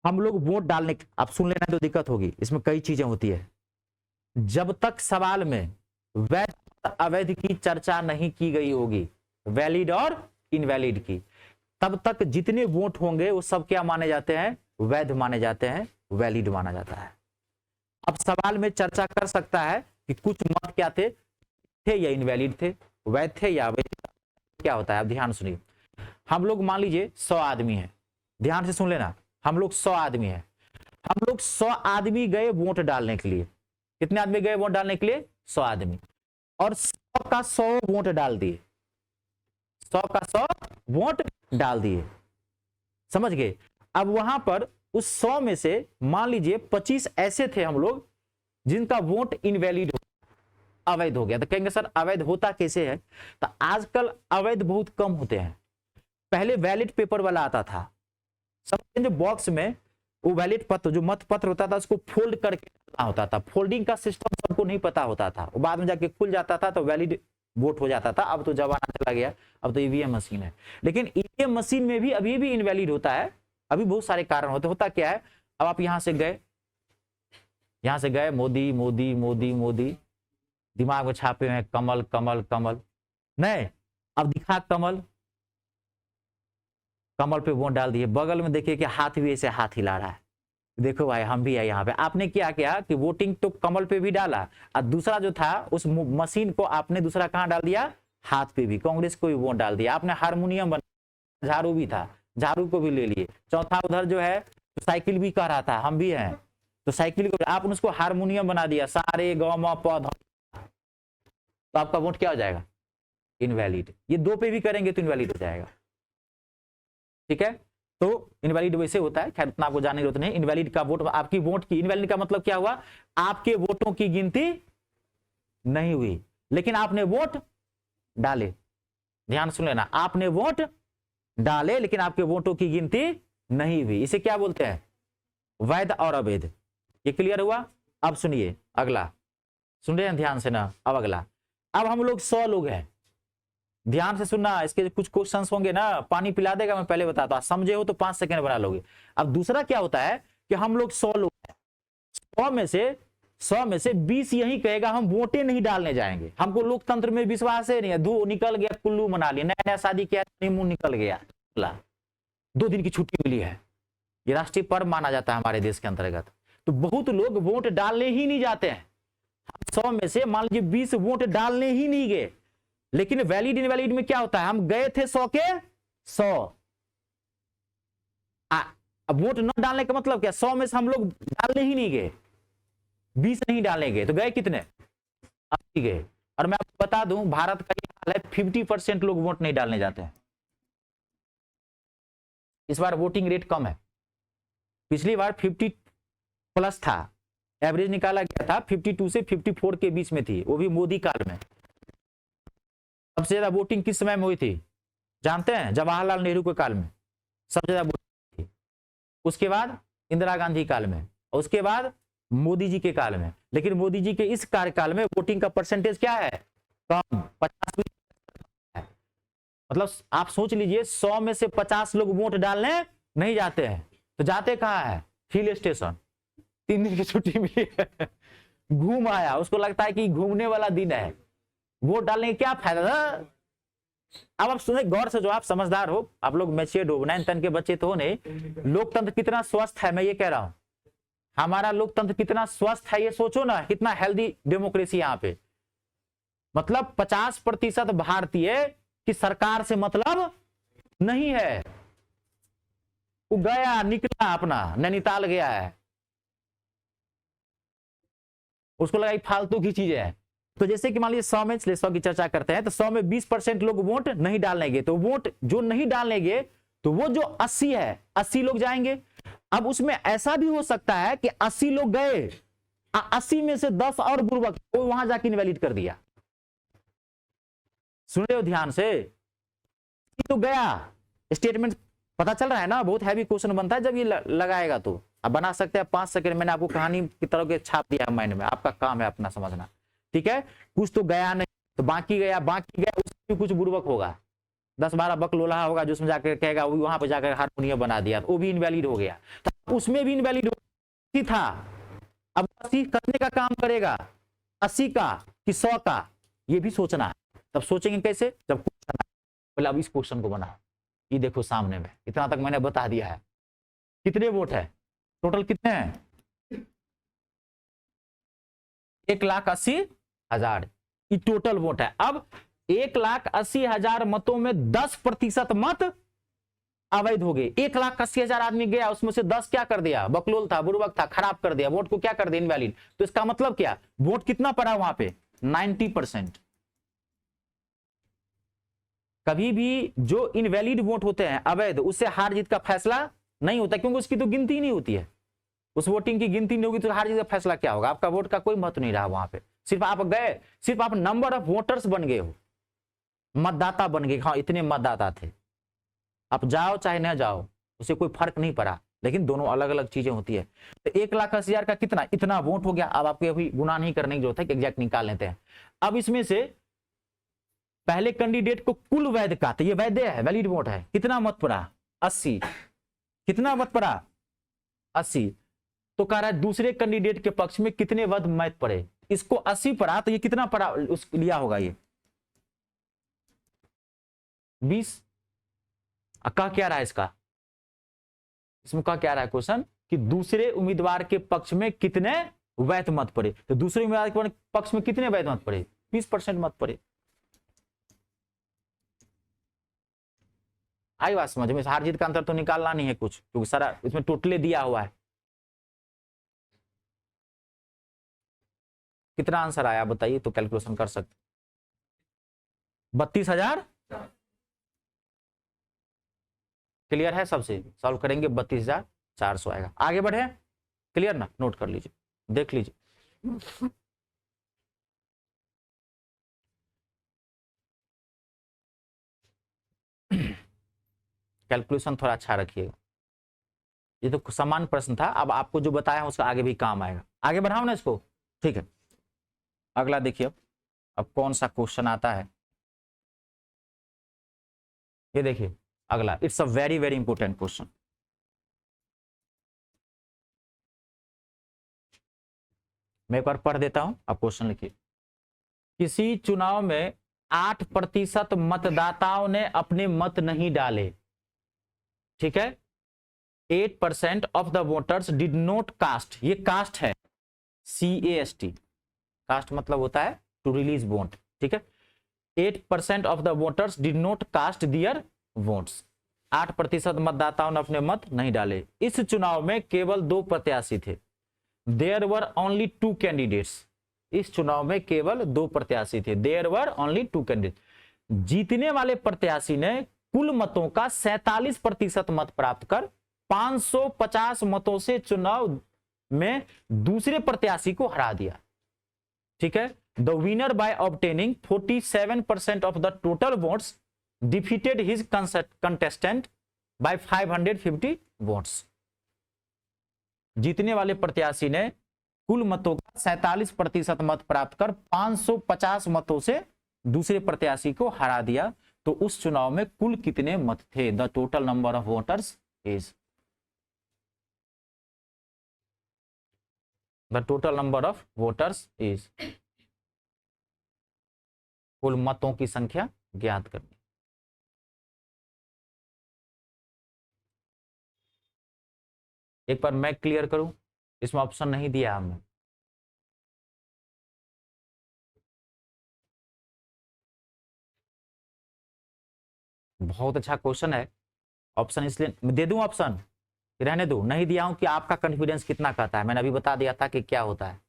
हम लोग वोट डालने, आप सुन लेना तो दिक्कत होगी, इसमें कई चीजें होती है। जब तक सवाल में वैध अवैध की चर्चा नहीं की गई होगी, वैलिड और इनवैलिड की, तब तक जितने वोट होंगे वो सब क्या माने जाते हैं? वैध माने जाते हैं, वैलिड माना जाता है। अब सवाल में चर्चा कर सकता है कि कुछ मत क्या थे या इनवैलिड थे, वैध थे या अवैध। क्या होता है, आप ध्यान सुनिए। हम लोग मान लीजिए 100 आदमी है, ध्यान से सुन लेना, हम लोग 100 आदमी है, हम लोग 100 आदमी गए वोट डालने के लिए। कितने आदमी गए वोट डालने के लिए? 100 आदमी, और 100 का 100 वोट डाल दिए, 100 का 100 वोट डाल दिए, समझ गए? अब वहां पर उस 100 में से मान लीजिए 25 ऐसे थे हम लोग जिनका वोट इनवैलिड हो, अवैध हो गया। तो कहेंगे सर अवैध होता कैसे है? तो आजकल अवैध बहुत कम होते हैं। पहले वैलिड पेपर वाला आता था, समझे, जो बॉक्स में वो वैलिड पत्र, जो मत पत्र होता था, उसको फोल्ड करके होता था। फोल्डिंग का सिस्टम सबको नहीं पता होता था, वो बाद में जाके खुल जाता था तो वैलिड वोट हो जाता था। अब तो जमाना चला गया, अब तो ईवीएम मशीन है। लेकिन ईवीएम मशीन में भी अभी भी इनवैलिड होता है, अभी बहुत सारे कारण होते। होता क्या है, अब आप यहां से गए, मोदी मोदी मोदी मोदी, दिमाग में छापे हैं कमल कमल कमल, नहीं, अब दिखा कमल, कमल पे वोट डाल दिए। बगल में देखिए कि हाथ भी ऐसे हाथ हिला रहा है, देखो भाई हम भी है यहाँ पे। आपने क्या किया कि वोटिंग तो कमल पे भी डाला, और दूसरा जो था उस मशीन को आपने दूसरा कहां डाल दिया? हाथ पे भी, कांग्रेस को भी वोट डाल दिया आपने। हारमोनियम बना, झाड़ू भी था, झाड़ू को भी ले लिए। चौथा उधर जो है तो साइकिल भी कह रहा था हम भी हैं, तो साइकिल को आपने उसको हारमोनियम बना दिया, सारे ग म प ध, तो आपका वोट क्या हो जाएगा? इनवैलिड। ये दो पे भी करेंगे तो इनवैलिड हो जाएगा, ठीक है? तो इनवैलिड वैसे होता है, खैर उतना आपको जानने की जरूरत नहीं। इनवैलिड का वोट, आपकी वोट की, इनवैलिड का मतलब क्या हुआ? आपके वोटों की गिनती नहीं हुई, लेकिन आपने वोट डाले। ध्यान सुन लेना, आपने वोट डाले लेकिन आपके वोटों की गिनती नहीं हुई। इसे क्या बोलते हैं? वैध और अवैध। ये क्लियर हुआ? अब सुनिए अगला, सुन रहे हैं ध्यान से ना? अब अगला, अब हम लोग 100 लोग हैं, ध्यान से सुनना, इसके कुछ क्वेश्चंस होंगे ना, पानी पिला देगा, मैं पहले बताता हूं, समझे हो तो 5 सेकंड बना लोगे। अब दूसरा क्या होता है कि हम लोग 100 लोग हैं, 100 में से 20 यही कहेगा हम वोटे नहीं डालने जाएंगे, हमको लोकतंत्र में विश्वास है नहीं है। धू निकल गया, कुल्लू मना लिया, नया नया शादी किया, मुंह निकल गया, 2 दिन की छुट्टी मिली है, ये राष्ट्रीय पर्व माना जाता है हमारे देश के अंतर्गत। तो बहुत लोग वोट डालने ही नहीं जाते हैं। 100 में से मान लीजिए 20 वोट डालने ही नहीं गए, लेकिन वैलिड इनवैलिड में क्या होता है? हम गए थे 100 के 100, अब वोट न डालने का मतलब क्या? 100 में से हम लोग डालने ही नहीं गए, 20 नहीं डालने गए, तो गए कितने? 80 गए। और मैं आपको बता दूं भारत का ये हाल है, 50% लोग वोट नहीं डालने जाते हैं। इस बार वोटिंग रेट कम है, पिछली बार 50+ था, एवरेज निकाला गया था 52 से 54 के बीच में थी, वो भी मोदी काल में। सबसे ज्यादा वोटिंग किस समय में हुई थी जानते हैं? जवाहरलाल नेहरू के काल में सबसे ज्यादा वोटिंग थी, उसके बाद इंदिरा गांधी काल में, और उसके बाद मोदी जी के काल में। लेकिन मोदी जी के इस कार्यकाल में वोटिंग का परसेंटेज क्या है? कम, 50 है। मतलब आप सोच लीजिए 100 में से 50 लोग वोट डालने नहीं जाते हैं, तो जाते कहां है? हिल स्टेशन, 3 दिन की छुट्टी मिली है, घूम आया, उसको लगता है कि घूमने वाला दिन है, वोट डालने का क्या फायदा था। अब आप सुने गौर से, जो आप समझदार हो, आप लोग मैच्योर्ड हो, 9-10 के बच्चे तो हो नहीं। लोकतंत्र कितना स्वस्थ है, मैं ये कह रहा हूं, हमारा लोकतंत्र कितना स्वस्थ है, ये सोचो ना, कितना हेल्दी डेमोक्रेसी यहाँ पे। मतलब 50% भारतीय की सरकार से मतलब नहीं है। वो गया, निकला, अपना नैनीताल गया है, उसको लगा फालतू की चीज है। तो जैसे कि मान लीजिए 100 में, 100 की चर्चा करते हैं, तो 100 में 20% लोग वोट नहीं डालेंगे, तो वोट जो नहीं डालेंगे, तो वो जो 80 है, 80 लोग जाएंगे। अब उसमें ऐसा भी हो सकता है कि 80 लोग गए, 80 में से 10 और बुर्बक वो वहां जाके इनवैलिड कर दिया। सुन रहे हो ध्यान से, तो गया स्टेटमेंट, पता चल रहा है ना, बहुत हैवी क्वेश्चन बनता है जब ये लगाएगा। तो अब बना सकते हैं 5 सेकंड, मैंने आपको कहानी की तरह के छाप दिया है माइंड में, आपका काम है अपना समझना, ठीक है। कुछ तो गया नहीं, तो बाकी गया, उसमें कुछ बुर्बक होगा, 10-12 बक लोला होगा, जो उसमें जाकर कहेगा वहां पर जाकर हारमोनियम बना दिया, तो वो भी इनवैलिड हो गया, तो उसमें भी इनवैलिड था। अब 80 करने का काम करेगा, 80 का कि 100 का, ये भी सोचना है। तब सोचेंगे कैसे, जब बोले अब इस क्वेश्चन को बना, ये देखो सामने में, इतना तक मैंने बता दिया है। कितने वोट है टोटल, कितने हैं, 1,80,000 की टोटल वोट है। अब 1,80,000 मतों में 10% मत अवैध हो गए। 1,80,000 आदमी गया, उसमें से 10 क्या कर दिया, बकलोल था, बुर्बक था, खराब कर दिया, वोट को क्या कर दिया, इनवैलिड। तो इसका मतलब क्या, वोट कितना पड़ा वहां पे, 90%। कभी भी जो इनवैलिड वोट होते हैं, अवैध, उससे हार जीत का फैसला नहीं होता, क्योंकि उसकी तो गिनती नहीं होती है, उस वोटिंग की गिनती नहीं होगी, तो हार जीत का फैसला क्या होगा, आपका वोट का कोई महत्व नहीं रहा वहां पे। सिर्फ आप गए, सिर्फ आप नंबर ऑफ वोटर्स बन गए हो, मतदाता बन गए, हाँ इतने मतदाता थे। आप जाओ चाहे न जाओ, उसे कोई फर्क नहीं पड़ा, लेकिन दोनों अलग अलग चीजें होती है। तो 1,80,000 का कितना, इतना वोट हो गया। अब आपको अभी गुना नहीं करने की जरूरत है, एग्जैक्ट निकाल लेते हैं। अब इसमें से पहले कैंडिडेट को कुल वैध का, तो ये वैध है, वैलिड वोट है, कितना मत पड़ा, 80। कितना मत पड़ा, 80। तो कह रहा है दूसरे कैंडिडेट के पक्ष में कितने वैध मत पड़े, इसको 80 पड़ा, तो ये कितना पड़ा उस लिया होगा, ये 20। कहा क्या रहा है इसका, इसमें कहा क्या रहा है क्वेश्चन, कि दूसरे उम्मीदवार के पक्ष में कितने वैध मत पड़े। तो दूसरे उम्मीदवार के पक्ष में कितने वैध मत पड़े, 20% मत पड़े। आई बात समझ में, हार जीत का अंतर तो निकालना नहीं है कुछ, क्योंकि सारा इसमें टोटले दिया हुआ है। कितना आंसर आया बताइए, तो कैलकुलेशन कर सकते। 32,000 क्लियर है, सबसे सॉल्व करेंगे, 32,400 आएगा। आगे बढ़े, क्लियर ना, नोट कर लीजिए, देख लीजिए। कैलकुलेशन थोड़ा अच्छा रखिएगा, ये तो सामान्य प्रश्न था, अब आपको जो बताया है उसका आगे भी काम आएगा। आगे बढ़ाओ ना इसको, ठीक है। अगला देखिए, अब कौन सा क्वेश्चन आता है, ये देखिए अगला, it's a very very important question. मैं एक बार पढ़ देता हूं, आप क्वेश्चन लिखिए। किसी चुनाव में 8% मतदाताओं ने अपने मत नहीं डाले, ठीक है। 8% of the voters did not cast, ये कास्ट है, CAST, कास्ट मतलब होता है टू रिलीज वोट, ठीक है। 8% of the voters did not cast their votes, 8% मतदाताओं ने अपने मत नहीं डाले। इस चुनाव में केवल 2 प्रत्याशी थे, देयर वर ओनली 2 कैंडिडेट्स, इस चुनाव में केवल 2 प्रत्याशी थे, देयर वर ओनली 2 कैंडिडेट। जीतने वाले प्रत्याशी ने कुल मतों का 47% मत प्राप्त कर 550 मतों से चुनाव में दूसरे प्रत्याशी को हरा दिया, ठीक है। The winner by obtaining 47% of the total votes defeated his contestant by 550 votes. जीतने वाले प्रत्याशी ने कुल मतों का 47% मत प्राप्त कर 550 मतों से दूसरे प्रत्याशी को हरा दिया। तो उस चुनाव में कुल कितने मत थे, the total number of voters is. The total number of voters is, कुल मतों की संख्या ज्ञात करनी। एक बार मैं क्लियर करूं, इसमें ऑप्शन नहीं दिया हमने। बहुत अच्छा क्वेश्चन है, ऑप्शन इसलिए दे दूं, ऑप्शन रहने दो, नहीं दिया हूं कि आपका कॉन्फिडेंस कितना कहता है, मैंने अभी बता दिया था कि क्या होता है।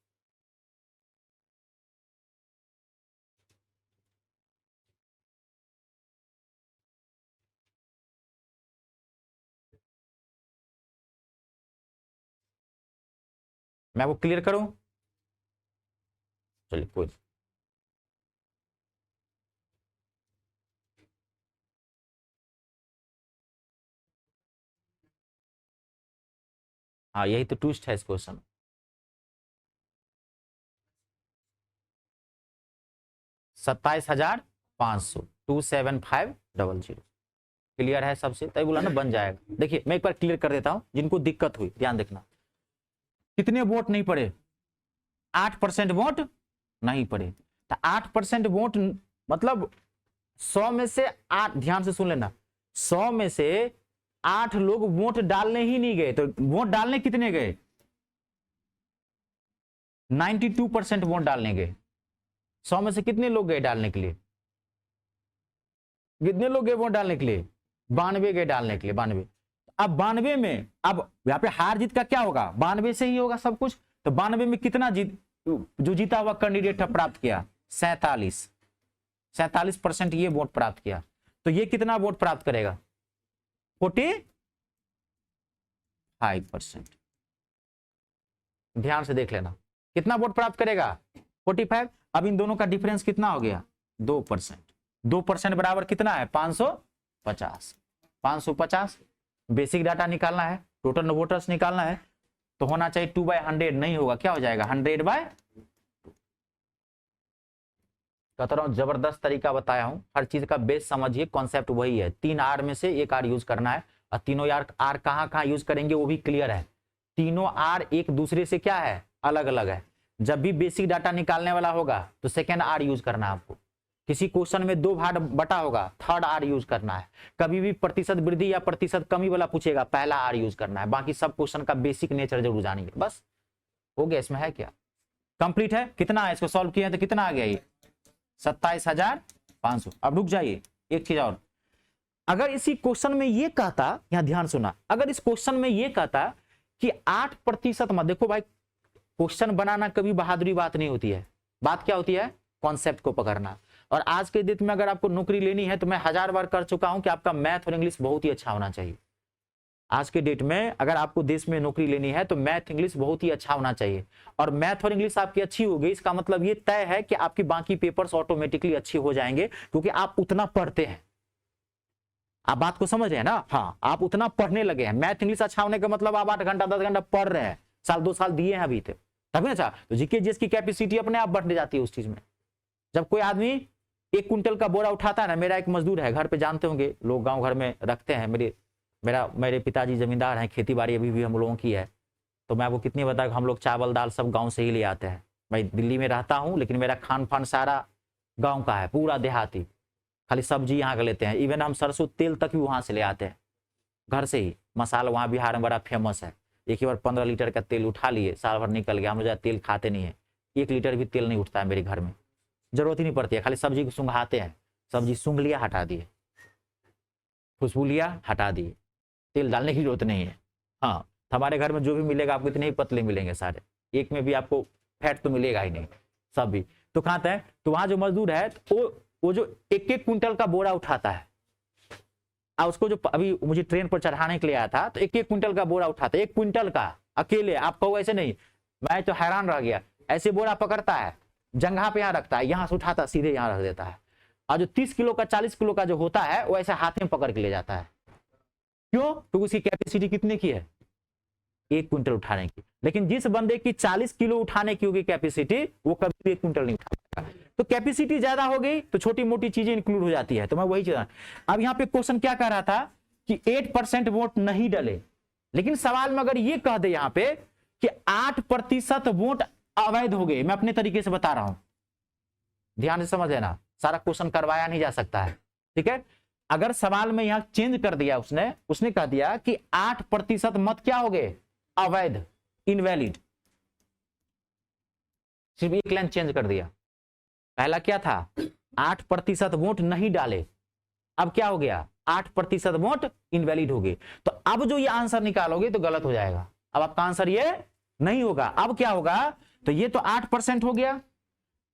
मैं वो क्लियर करूं, चलिए कोई, हाँ यही तो ट्विस्ट है इस क्वेश्चन। सत्ताईस हजार 500, 27500। क्लियर है सबसे, तभी बोला ना बन जाएगा। देखिए मैं एक बार क्लियर कर देता हूं, जिनको दिक्कत हुई ध्यान देखना। कितने वोट नहीं पड़े? 8% वोट नहीं पड़े। तो 8% वोट मतलब 100 में से 8, ध्यान से सुन लेना, 100 में से 8 लोग वोट डालने ही नहीं गए। तो वोट डालने कितने गए? 92% वोट डालने गए। 100 में से कितने लोग गए डालने के लिए? कितने लोग गए वोट डालने के लिए? 92 गए डालने के लिए, 92। अब 92 में, अब यहाँ पे हार जीत का क्या होगा? 92 से ही होगा सब कुछ। तो 92 में कितना जो जीता हुआ कैंडिडेट प्राप्त किया? 47% ये वोट प्राप्त किया। तो ये कितना वोट प्राप्त करेगा? 45%। ध्यान से देख लेना, कितना वोट प्राप्त करेगा? 45। अब इन दोनों का डिफरेंस कितना हो गया? 2%। 2% बराबर कितना है? 550। 550 बेसिक डाटा निकालना है, टोटल वोटर्स निकालना है, तो होना चाहिए 2/100। नहीं होगा, क्या हो जाएगा? 100/2। कहता रहा हूं जबरदस्त तरीका बताया हूं, हर चीज का बेस समझिए, कॉन्सेप्ट वही है। 3 आर में से एक आर यूज करना है, और तीनों आर कहां यूज करेंगे वो भी क्लियर है। तीनों आर एक दूसरे से क्या है? अलग अलग है। जब भी बेसिक डाटा निकालने वाला होगा तो सेकेंड आर यूज करना है आपको। किसी क्वेश्चन में 2 भाग बटा होगा, थर्ड आर यूज करना है। कभी भी प्रतिशत वृद्धि या प्रतिशत कमी वाला पूछेगा, पहला आर यूज करना है। बाकी सब क्वेश्चन का बेसिक नेचर जरूर जानेंगे। बस हो गया, इसमें है क्या? कंप्लीट है। कितना है? इसको सॉल्व किया तो कितना आ गया? ये 27,500। अब रुक जाइए, एक चीज और, अगर इसी क्वेश्चन में ये कहता, यहां ध्यान सुना, अगर इस क्वेश्चन में ये कहता कि 8% मत, देखो भाई क्वेश्चन बनाना कभी बहादुरी बात नहीं होती है, बात क्या होती है? कॉन्सेप्ट को पकड़ना। और आज के डेट में अगर आपको नौकरी लेनी है, तो मैं 1000 बार कर चुका हूं कि आपका मैथ और इंग्लिश बहुत ही अच्छा होना चाहिए। आज के डेट में अगर आपको देश में नौकरी लेनी है तो मैथ इंग्लिश बहुत ही अच्छा होना चाहिए। और मैथ और इंग्लिश आपकी अच्छी होगी, इसका मतलब ये तय है कि आपकी बाकी पेपर्स ऑटोमेटिकली अच्छे हो जाएंगे, क्योंकि आप उतना पढ़ते हैं। आप बात को समझ रहे हैं ना? हाँ, आप उतना पढ़ने लगे हैं। मैथ इंग्लिश अच्छा होने का मतलब आप 8 घंटा 10 घंटा पढ़ रहे हैं, साल 2 साल दिए हैं अभी तक, तभी अच्छा। तो जीके जीएस की कैपेसिटी अपने आप बढ़ने जाती है उस चीज में। जब कोई आदमी 1 कुंटल का बोरा उठाता है ना, मेरा एक मजदूर है घर पे, जानते होंगे लोग, गांव घर में रखते हैं, मेरे पिताजी जमींदार हैं, खेती बाड़ी अभी भी हम लोगों की है। तो मैं आपको कितनी बताया, हम लोग चावल दाल सब गांव से ही ले आते हैं। मैं दिल्ली में रहता हूं, लेकिन मेरा खान पान सारा गांव का है, पूरा देहाती। खाली सब्जी यहाँ का लेते हैं, इवन हम सरसों तेल तक भी वहां से ले आते हैं, घर से ही। मसाला वहाँ बिहार में बड़ा फेमस है। एक ही बार 15 लीटर का तेल उठा लिए, साल भर निकल गया। हम लोग तेल खाते नहीं है, 1 लीटर भी तेल नहीं उठता है मेरे घर में, जरूरत ही नहीं पड़ती है। खाली सब्जी को सूंघाते हैं, सब्जी सूंघ लिया हटा दिए, खुशबू लिया हटा दिए, तेल डालने की जरूरत नहीं है। हाँ, हमारे घर में जो भी मिलेगा आपको इतने ही पतले मिलेंगे सारे, एक में भी आपको फैट तो मिलेगा ही नहीं, सब भी तो खाते हैं। तो वहां जो मजदूर है वो जो 1-1 कुंटल का बोरा उठाता है, और उसको जो अभी मुझे ट्रेन पर चढ़ाने के लिए आया था, तो 1-1 कुंटल का बोरा उठाता है, 1 कुंटल का अकेले। आप कहो ऐसे नहीं, मैं तो हैरान रह गया। ऐसे बोरा पकड़ता है, जंघा पे यहाँ रखता है, यहाँ से उठाता सीधे यहाँ रख देता है। और जो 30 किलो का 40 किलो का जो होता है, वो ऐसे हाथ में पकड़ के ले जाता है। क्यों? तो उसकी कैपेसिटी कितने की है? 1 कुंटल उठाने की। लेकिन जिस बंदे की 40 किलो उठाने की होगी कैपेसिटी, वो कभी 1 कुंटल नहीं उठा पाएगा। तो कैपेसिटी ज्यादा हो गई तो छोटी मोटी चीजें इंक्लूड हो जाती है। तो मैं वही चीज, अब यहाँ पे क्वेश्चन क्या कह रहा था कि 8% वोट नहीं डले। लेकिन सवाल में अगर ये कह दे यहाँ पे कि 8% वोट अवैध हो गए। मैं अपने तरीके से बता रहा हूं, ध्यान से समझ लेना, सारा क्वेश्चन करवाया नहीं जा सकता है, ठीक है। अगर सवाल में यहां चेंज कर दिया उसने कह दिया कि 8% मत क्या हो गए, अवैध, इनवैलिड, सिर्फ एक लाइन चेंज कर दिया। पहला क्या था, 8% वोट नहीं डाले, अब क्या हो गया, 8% वोट इनवैलिड हो गए। तो अब जो ये आंसर निकालोगे तो गलत हो जाएगा, अब आपका आंसर ये नहीं होगा। अब क्या होगा, तो ये तो 8% हो गया,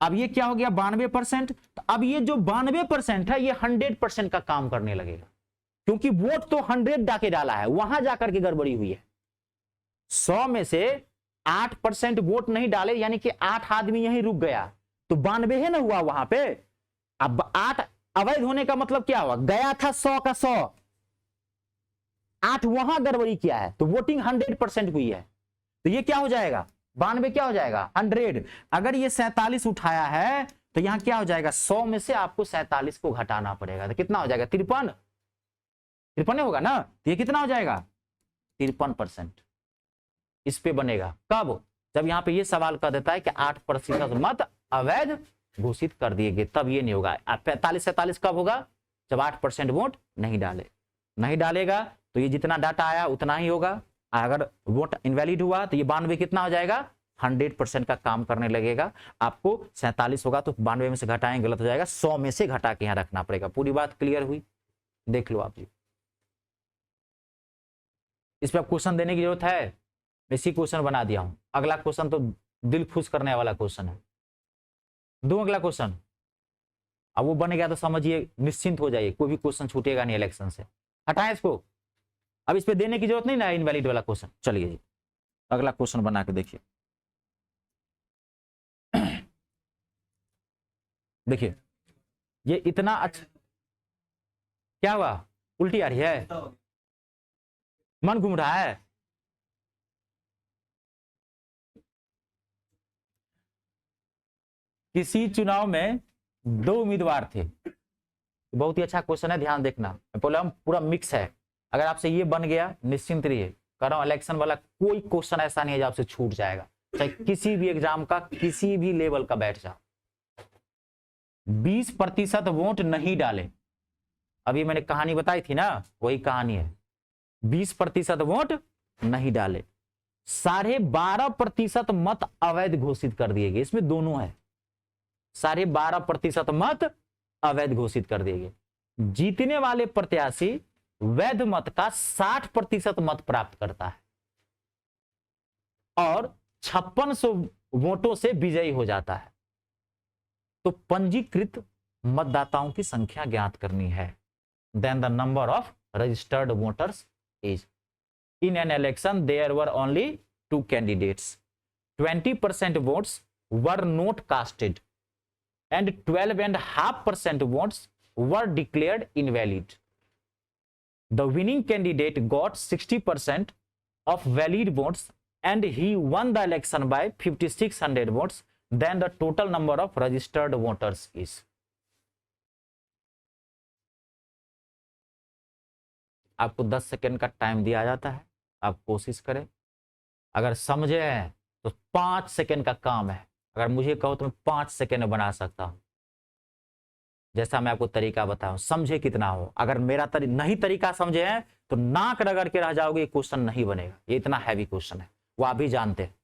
अब ये क्या हो गया 92%। तो अब ये जो 92% है ये 100% का काम करने लगेगा, क्योंकि वोट तो 100 डाके डाला है, वहां जाकर के गड़बड़ी हुई है। 100 में से 8% वोट नहीं डाले, यानी कि 8 आदमी यहीं रुक गया, तो 92 है ना हुआ वहां पे। अब 8 अवैध होने का मतलब क्या हुआ, गया था 100 का 100, 8 वहां गड़बड़ी किया है, तो वोटिंग 100% हुई है। तो ये क्या हो जाएगा, 92 क्या हो जाएगा 100। अगर ये 47 उठाया है तो यहां क्या हो जाएगा, 100 में से आपको 47 को घटाना पड़ेगा, तो कितना हो जाएगा 53 होगा ना। तो ये कितना हो जाएगा 53%। इस पे बनेगा कब, जब यहां पे ये सवाल कर देता है कि 8% मत अवैध घोषित कर दिए गए, तब ये नहीं होगा। 45-47 कब होगा, जब 8% वोट नहीं डालेगा, तो ये जितना डाटा आया उतना ही होगा। अगर वोट इनवैलिड हुआ तो ये 92 कितना हो जाएगा, 100% का काम करने लगेगा। आपको 47 होगा तो 92 में से घटाएं, गलत हो जाएगा, 100 में से घटा के यहां रखना पड़ेगा। पूरी बात क्लियर हुई, देख लो आप जी। इस पर क्वेश्चन देने की जरूरत है, इसी क्वेश्चन बना दिया हूं। अगला क्वेश्चन तो दिल खुश करने वाला क्वेश्चन है, दो अगला क्वेश्चन। अब वो बन गया तो समझिए निश्चिंत हो जाइए, कोई भी क्वेश्चन छूटेगा नहीं इलेक्शन से। हटाएं इसको, अब इस पे देने की जरूरत नहीं ना, इनवैलिड वाला क्वेश्चन। चलिए जी अगला क्वेश्चन बना के देखिए। देखिए ये इतना अच्छा, क्या हुआ, उल्टी आ रही है, मन घूम रहा है। किसी चुनाव में 2 उम्मीदवार थे, बहुत ही अच्छा क्वेश्चन है, ध्यान देखना। प्रॉब्लम पूरा मिक्स है, अगर आपसे ये बन गया निश्चिंत रहिए, कह रहा हूं इलेक्शन वाला कोई क्वेश्चन ऐसा नहीं है जो आपसे छूट जाएगा, चाहे किसी भी एग्जाम का किसी भी लेवल का बैठ जाओ। 20% वोट नहीं डाले, अभी मैंने कहानी बताई थी ना, वही कहानी है। 20% वोट नहीं डाले, 12.5% मत अवैध घोषित कर दिए गए, इसमें दोनों है, 12.5% मत अवैध घोषित कर दिए गए। जीतने वाले प्रत्याशी वैध मत का 60% मत प्राप्त करता है और 5600 वोटों से विजयी हो जाता है। तो पंजीकृत मतदाताओं की संख्या ज्ञात करनी है। Then the number of registered voters is, in an election there were only 2 candidates, 20% votes were not casted and 12.5% votes were declared invalid. The winning candidate got 60% of valid votes and he won the election by 5600 votes. Then the total number of registered voters is, आपको 10 second का time दिया जाता है, आप कोशिश करें। अगर समझे हैं तो 5 सेकेंड का काम है, अगर मुझे कहो तो मैं 5 सेकेंड में बना सकता हूं, जैसा मैं आपको तरीका बताऊं। समझे कितना हो, अगर मेरा नहीं तरीका समझे हैं तो नाक रगड़ के रह जाओगे, ये क्वेश्चन नहीं बनेगा, ये इतना हैवी क्वेश्चन है, वो आप भी जानते हैं,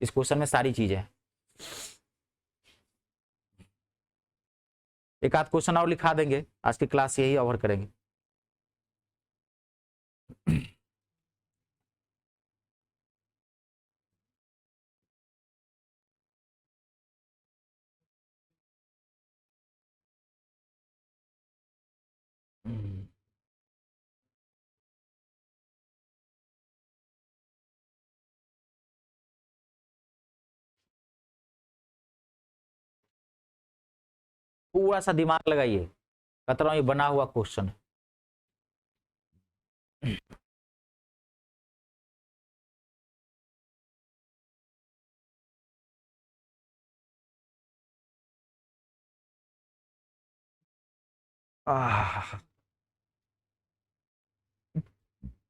इस क्वेश्चन में सारी चीजें हैं। एक आध क्वेश्चन और लिखा देंगे, आज की क्लास यही ओवर करेंगे। पूरा सा दिमाग लगाइए, कहता रहा हूं ये बना हुआ क्वेश्चन है।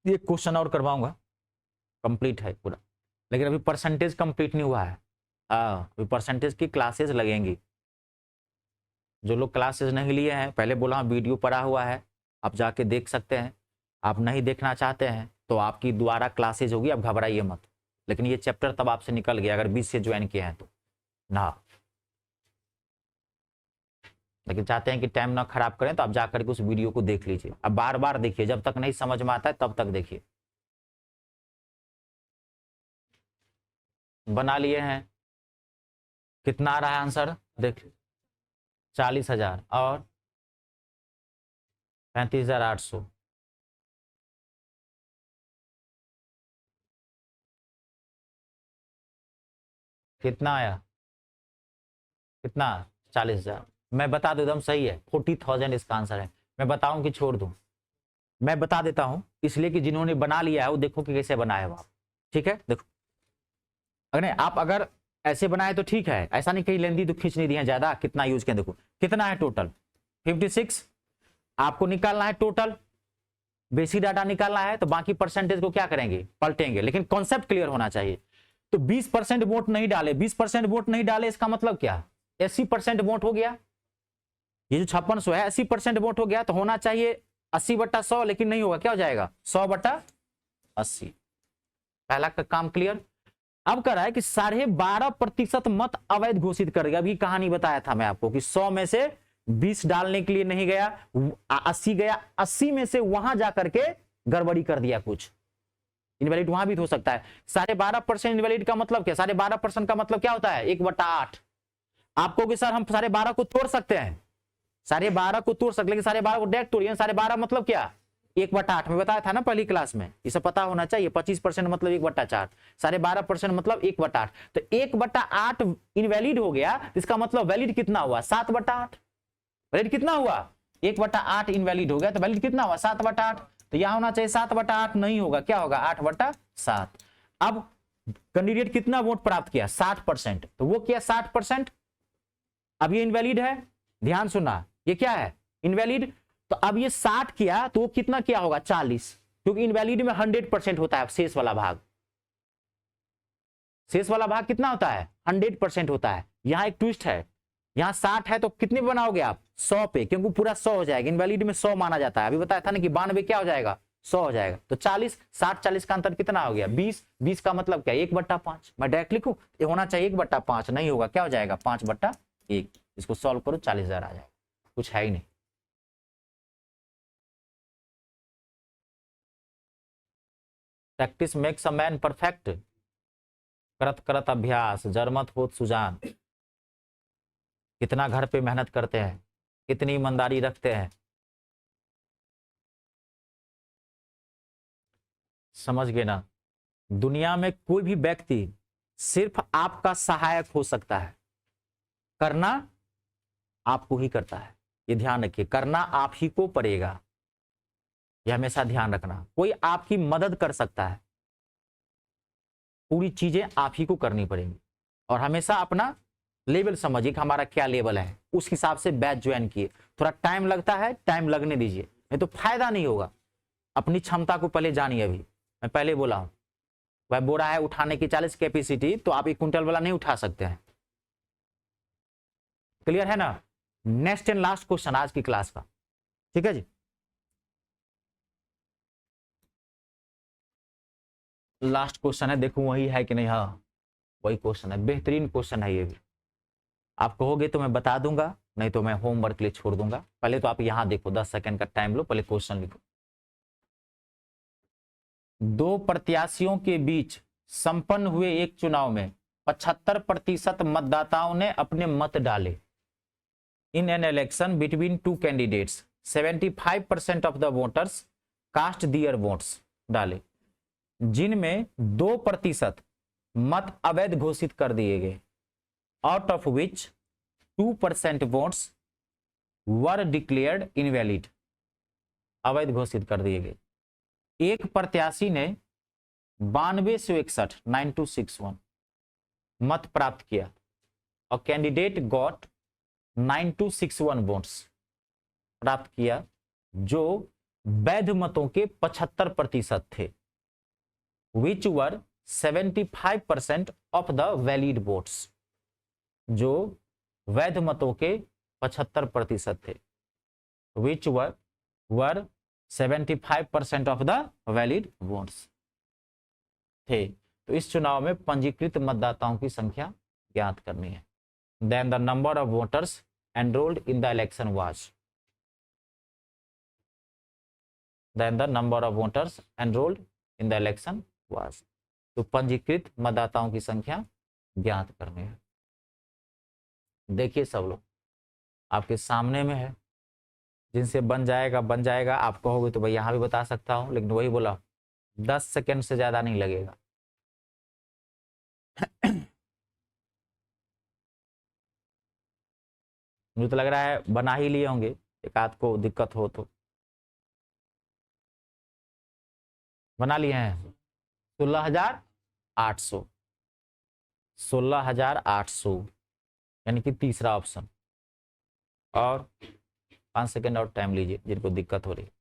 ये क्वेश्चन और करवाऊंगा, कंप्लीट है पूरा। लेकिन अभी परसेंटेज कंप्लीट नहीं हुआ है। अभी परसेंटेज की क्लासेस लगेंगी। जो लोग क्लासेस नहीं लिए हैं, पहले बोला वीडियो पड़ा हुआ है, आप जाके देख सकते हैं। आप नहीं देखना चाहते हैं तो आपकी दोबारा क्लासेज होगी, आप घबराइए मत। लेकिन ये चैप्टर तब आपसे निकल गया अगर 20 से ज्वाइन किए हैं तो ना। लेकिन चाहते हैं कि टाइम ना खराब करें तो आप जाकर के उस वीडियो को देख लीजिए। अब बार बार देखिए, जब तक नहीं समझ में आता है तब तक देखिए। बना लिए हैं? कितना आ रहा है आंसर देख। 40,000 और 35,800। कितना आया? कितना? 40,000। मैं बता दूं एकदम सही है, 40,000 इसका आंसर है। मैं बताऊं कि छोड़ दूं? मैं बता देता हूं, इसलिए कि जिन्होंने बना लिया है वो देखो कि कैसे बनाया हुआ। ठीक है, देखो। अगर आप अगर ऐसे बनाए तो ठीक है, ऐसा नहीं कहीं लेंदी तो खींच नहीं दिया ज्यादा। कितना यूज किया देखो, कितना है टोटल? 56। आपको निकालना है टोटल, बेसिक डाटा निकालना है, तो बाकी परसेंटेज को क्या करेंगे? पलटेंगे। लेकिन कॉन्सेप्ट क्लियर होना चाहिए। तो 20% वोट नहीं डाले, 20% वोट नहीं डाले, इसका मतलब क्या? 80% वोट हो गया। ये जो 5600 है 80% वोट हो गया, तो होना चाहिए 80/100, लेकिन नहीं होगा। क्या हो जाएगा? 100/80। पहला का काम क्लियर। अब कर रहा है कि 12.5% मत अवैध घोषित कर दिया। अभी कहानी बताया था मैं आपको कि 100 में से 20 डालने के लिए नहीं गया, 80 गया, 80 में से वहां जाकर के गड़बड़ी कर दिया कुछ। इनवैलिड वहां भी हो सकता है। 12.5% इनवैलिड का मतलब क्या? 12.5% का मतलब क्या होता है? 1/8। आपको कि सर हम 12.5 को तोड़ सकते हैं, 12.5 को तोड़ सकते, लेकिन 12.5 को डायरेक्ट तोड़िए। 12.5 मतलब क्या? 1/8 में बताया था ना पहली क्लास में, ये सब पता होना चाहिए। 25% मतलब 1/4, 12.5% मतलब 1/8। तो 1/8 इनवैलिड हो गया, इसका मतलब वैलिड कितना हुआ? 7/8। वैलिड कितना हुआ? 1/8 इनवैलिड हो गया, तो वैलिड कितना हुआ? 7/8। तो यहां होना चाहिए 7/8, नहीं होगा। क्या होगा? 8/7। अब कैंडिडेट कितना वोट प्राप्त किया? 60%। तो वो किया 60%। अब ये इनवैलिड है, ध्यान सुनना, ये क्या है? इनवैलिड। तो अब ये 60 किया तो वो कितना किया होगा? 40, क्योंकि इनवैलिड में 100% होता है शेष वाला भाग। शेष वाला भाग कितना होता है? 100% होता है। यहां एक ट्विस्ट है, यहां 60 है तो कितने बनाओगे आप? 100 पे, क्योंकि पूरा 100 हो जाएगा। इनवैलिड में 100 माना जाता है। अभी बताया था ना कि 92 क्या हो जाएगा? 100 हो जाएगा। तो 40, 60, 40 का अंतर कितना हो गया? 20। 20 का मतलब क्या? 1/5। मैं डायरेक्ट लिखूं? ये होना चाहिए 1/5, नहीं होगा। क्या हो जाएगा? 5/1। इसको सॉल्व करो, 40,000 आ जाएगा। कुछ है ही नहीं। Practice makes a man perfect. करत करत अभ्यास जरमत होत सुजान। कितना घर पे मेहनत करते हैं, कितनी ईमानदारी रखते हैं। समझ गए ना? दुनिया में कोई भी व्यक्ति सिर्फ आपका सहायक हो सकता है, करना आपको ही करता है। ये ध्यान रखिए, करना आप ही को पड़ेगा। ये हमेशा ध्यान रखना। कोई आपकी मदद कर सकता है, पूरी चीजें आप ही को करनी पड़ेंगी। और हमेशा अपना लेवल समझिए कि हमारा क्या लेवल है, उस हिसाब से बैच ज्वाइन किए। थोड़ा टाइम लगता है, टाइम लगने दीजिए, नहीं तो फायदा नहीं होगा। अपनी क्षमता को पहले जानिए। अभी मैं पहले बोला हूं, वह बोरा है उठाने की 40 कैपेसिटी, तो आप 1 क्विंटल वाला नहीं उठा सकते हैं। क्लियर है ना? नेक्स्ट एंड लास्ट क्वेश्चन आज की क्लास का। ठीक है जी। लास्ट क्वेश्चन है, देखो वही है कि नहीं। हाँ, वही क्वेश्चन है, बेहतरीन क्वेश्चन है ये भी। आप कहोगे तो मैं बता दूंगा, नहीं तो मैं होमवर्क के लिए छोड़ दूंगा। पहले तो आप यहां देखो, 10 सेकंड का टाइम लो, पहले क्वेश्चन लिखो। दो प्रत्याशियों के बीच संपन्न हुए एक चुनाव में 75% मतदाताओं ने अपने मत डाले। In an election between two candidates 75% of the voters cast their votes डाले, जिनमें 2% मत अवैध घोषित कर दिए गए। Out of which 2% votes were declared invalid, अवैध घोषित कर दिए गए। एक प्रत्याशी ने 9261 मत प्राप्त किया और कैंडिडेट गॉट 9261 वोट्स प्राप्त किया, जो वैध मतों के 75% थे, विच वर 75% ऑफ द वैलिड वोट्स, जो वैध मतों के 75% थे, विच वर 75% ऑफ द वैलिड वोट्स थे। तो इस चुनाव में पंजीकृत मतदाताओं की संख्या ज्ञात करनी है। Then the number of voters enrolled in the election was, then the number of voters enrolled in the election was. तो पंजीकृत मतदाताओं की संख्या ज्ञात करनी है। देखिए सब लोग आपके सामने में है, जिनसे बन जाएगा। आप कहोगे तो भाई यहाँ भी बता सकता हूँ, लेकिन वही बोला 10 सेकेंड से ज्यादा नहीं लगेगा। मुझे तो लग रहा है बना ही लिए होंगे, एक आध को दिक्कत हो तो। बना लिए हैं 16,800, 16,800 यानी कि तीसरा ऑप्शन। और 5 सेकेंड और टाइम लीजिए जिनको दिक्कत हो रही है।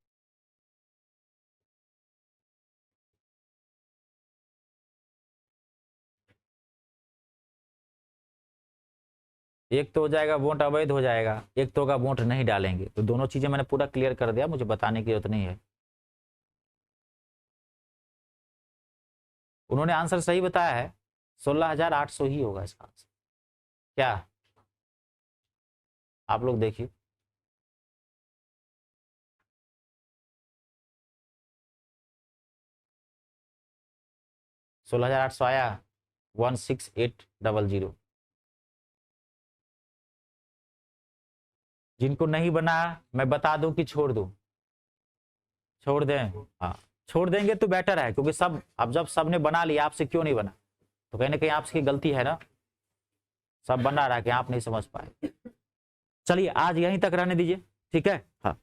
एक तो हो जाएगा वोट अवैध हो जाएगा, एक तो होगा वोट नहीं डालेंगे। तो दोनों चीजें मैंने पूरा क्लियर कर दिया, मुझे बताने की जरूरत नहीं है। उन्होंने आंसर सही बताया है, 16,800 ही होगा इसका आंसर। क्या आप लोग देखिए, सोलह हजार 800 आया, 16800। जिनको नहीं बना मैं बता दूं कि छोड़ दूं? छोड़ दें? हाँ छोड़ देंगे तो बेटर है, क्योंकि सब अब जब सबने बना लिया, आपसे क्यों नहीं बना? तो कहीं ना कहीं आपकी गलती है ना, सब बना रहा कि आप नहीं समझ पाए। चलिए आज यहीं तक रहने दीजिए, ठीक है। हाँ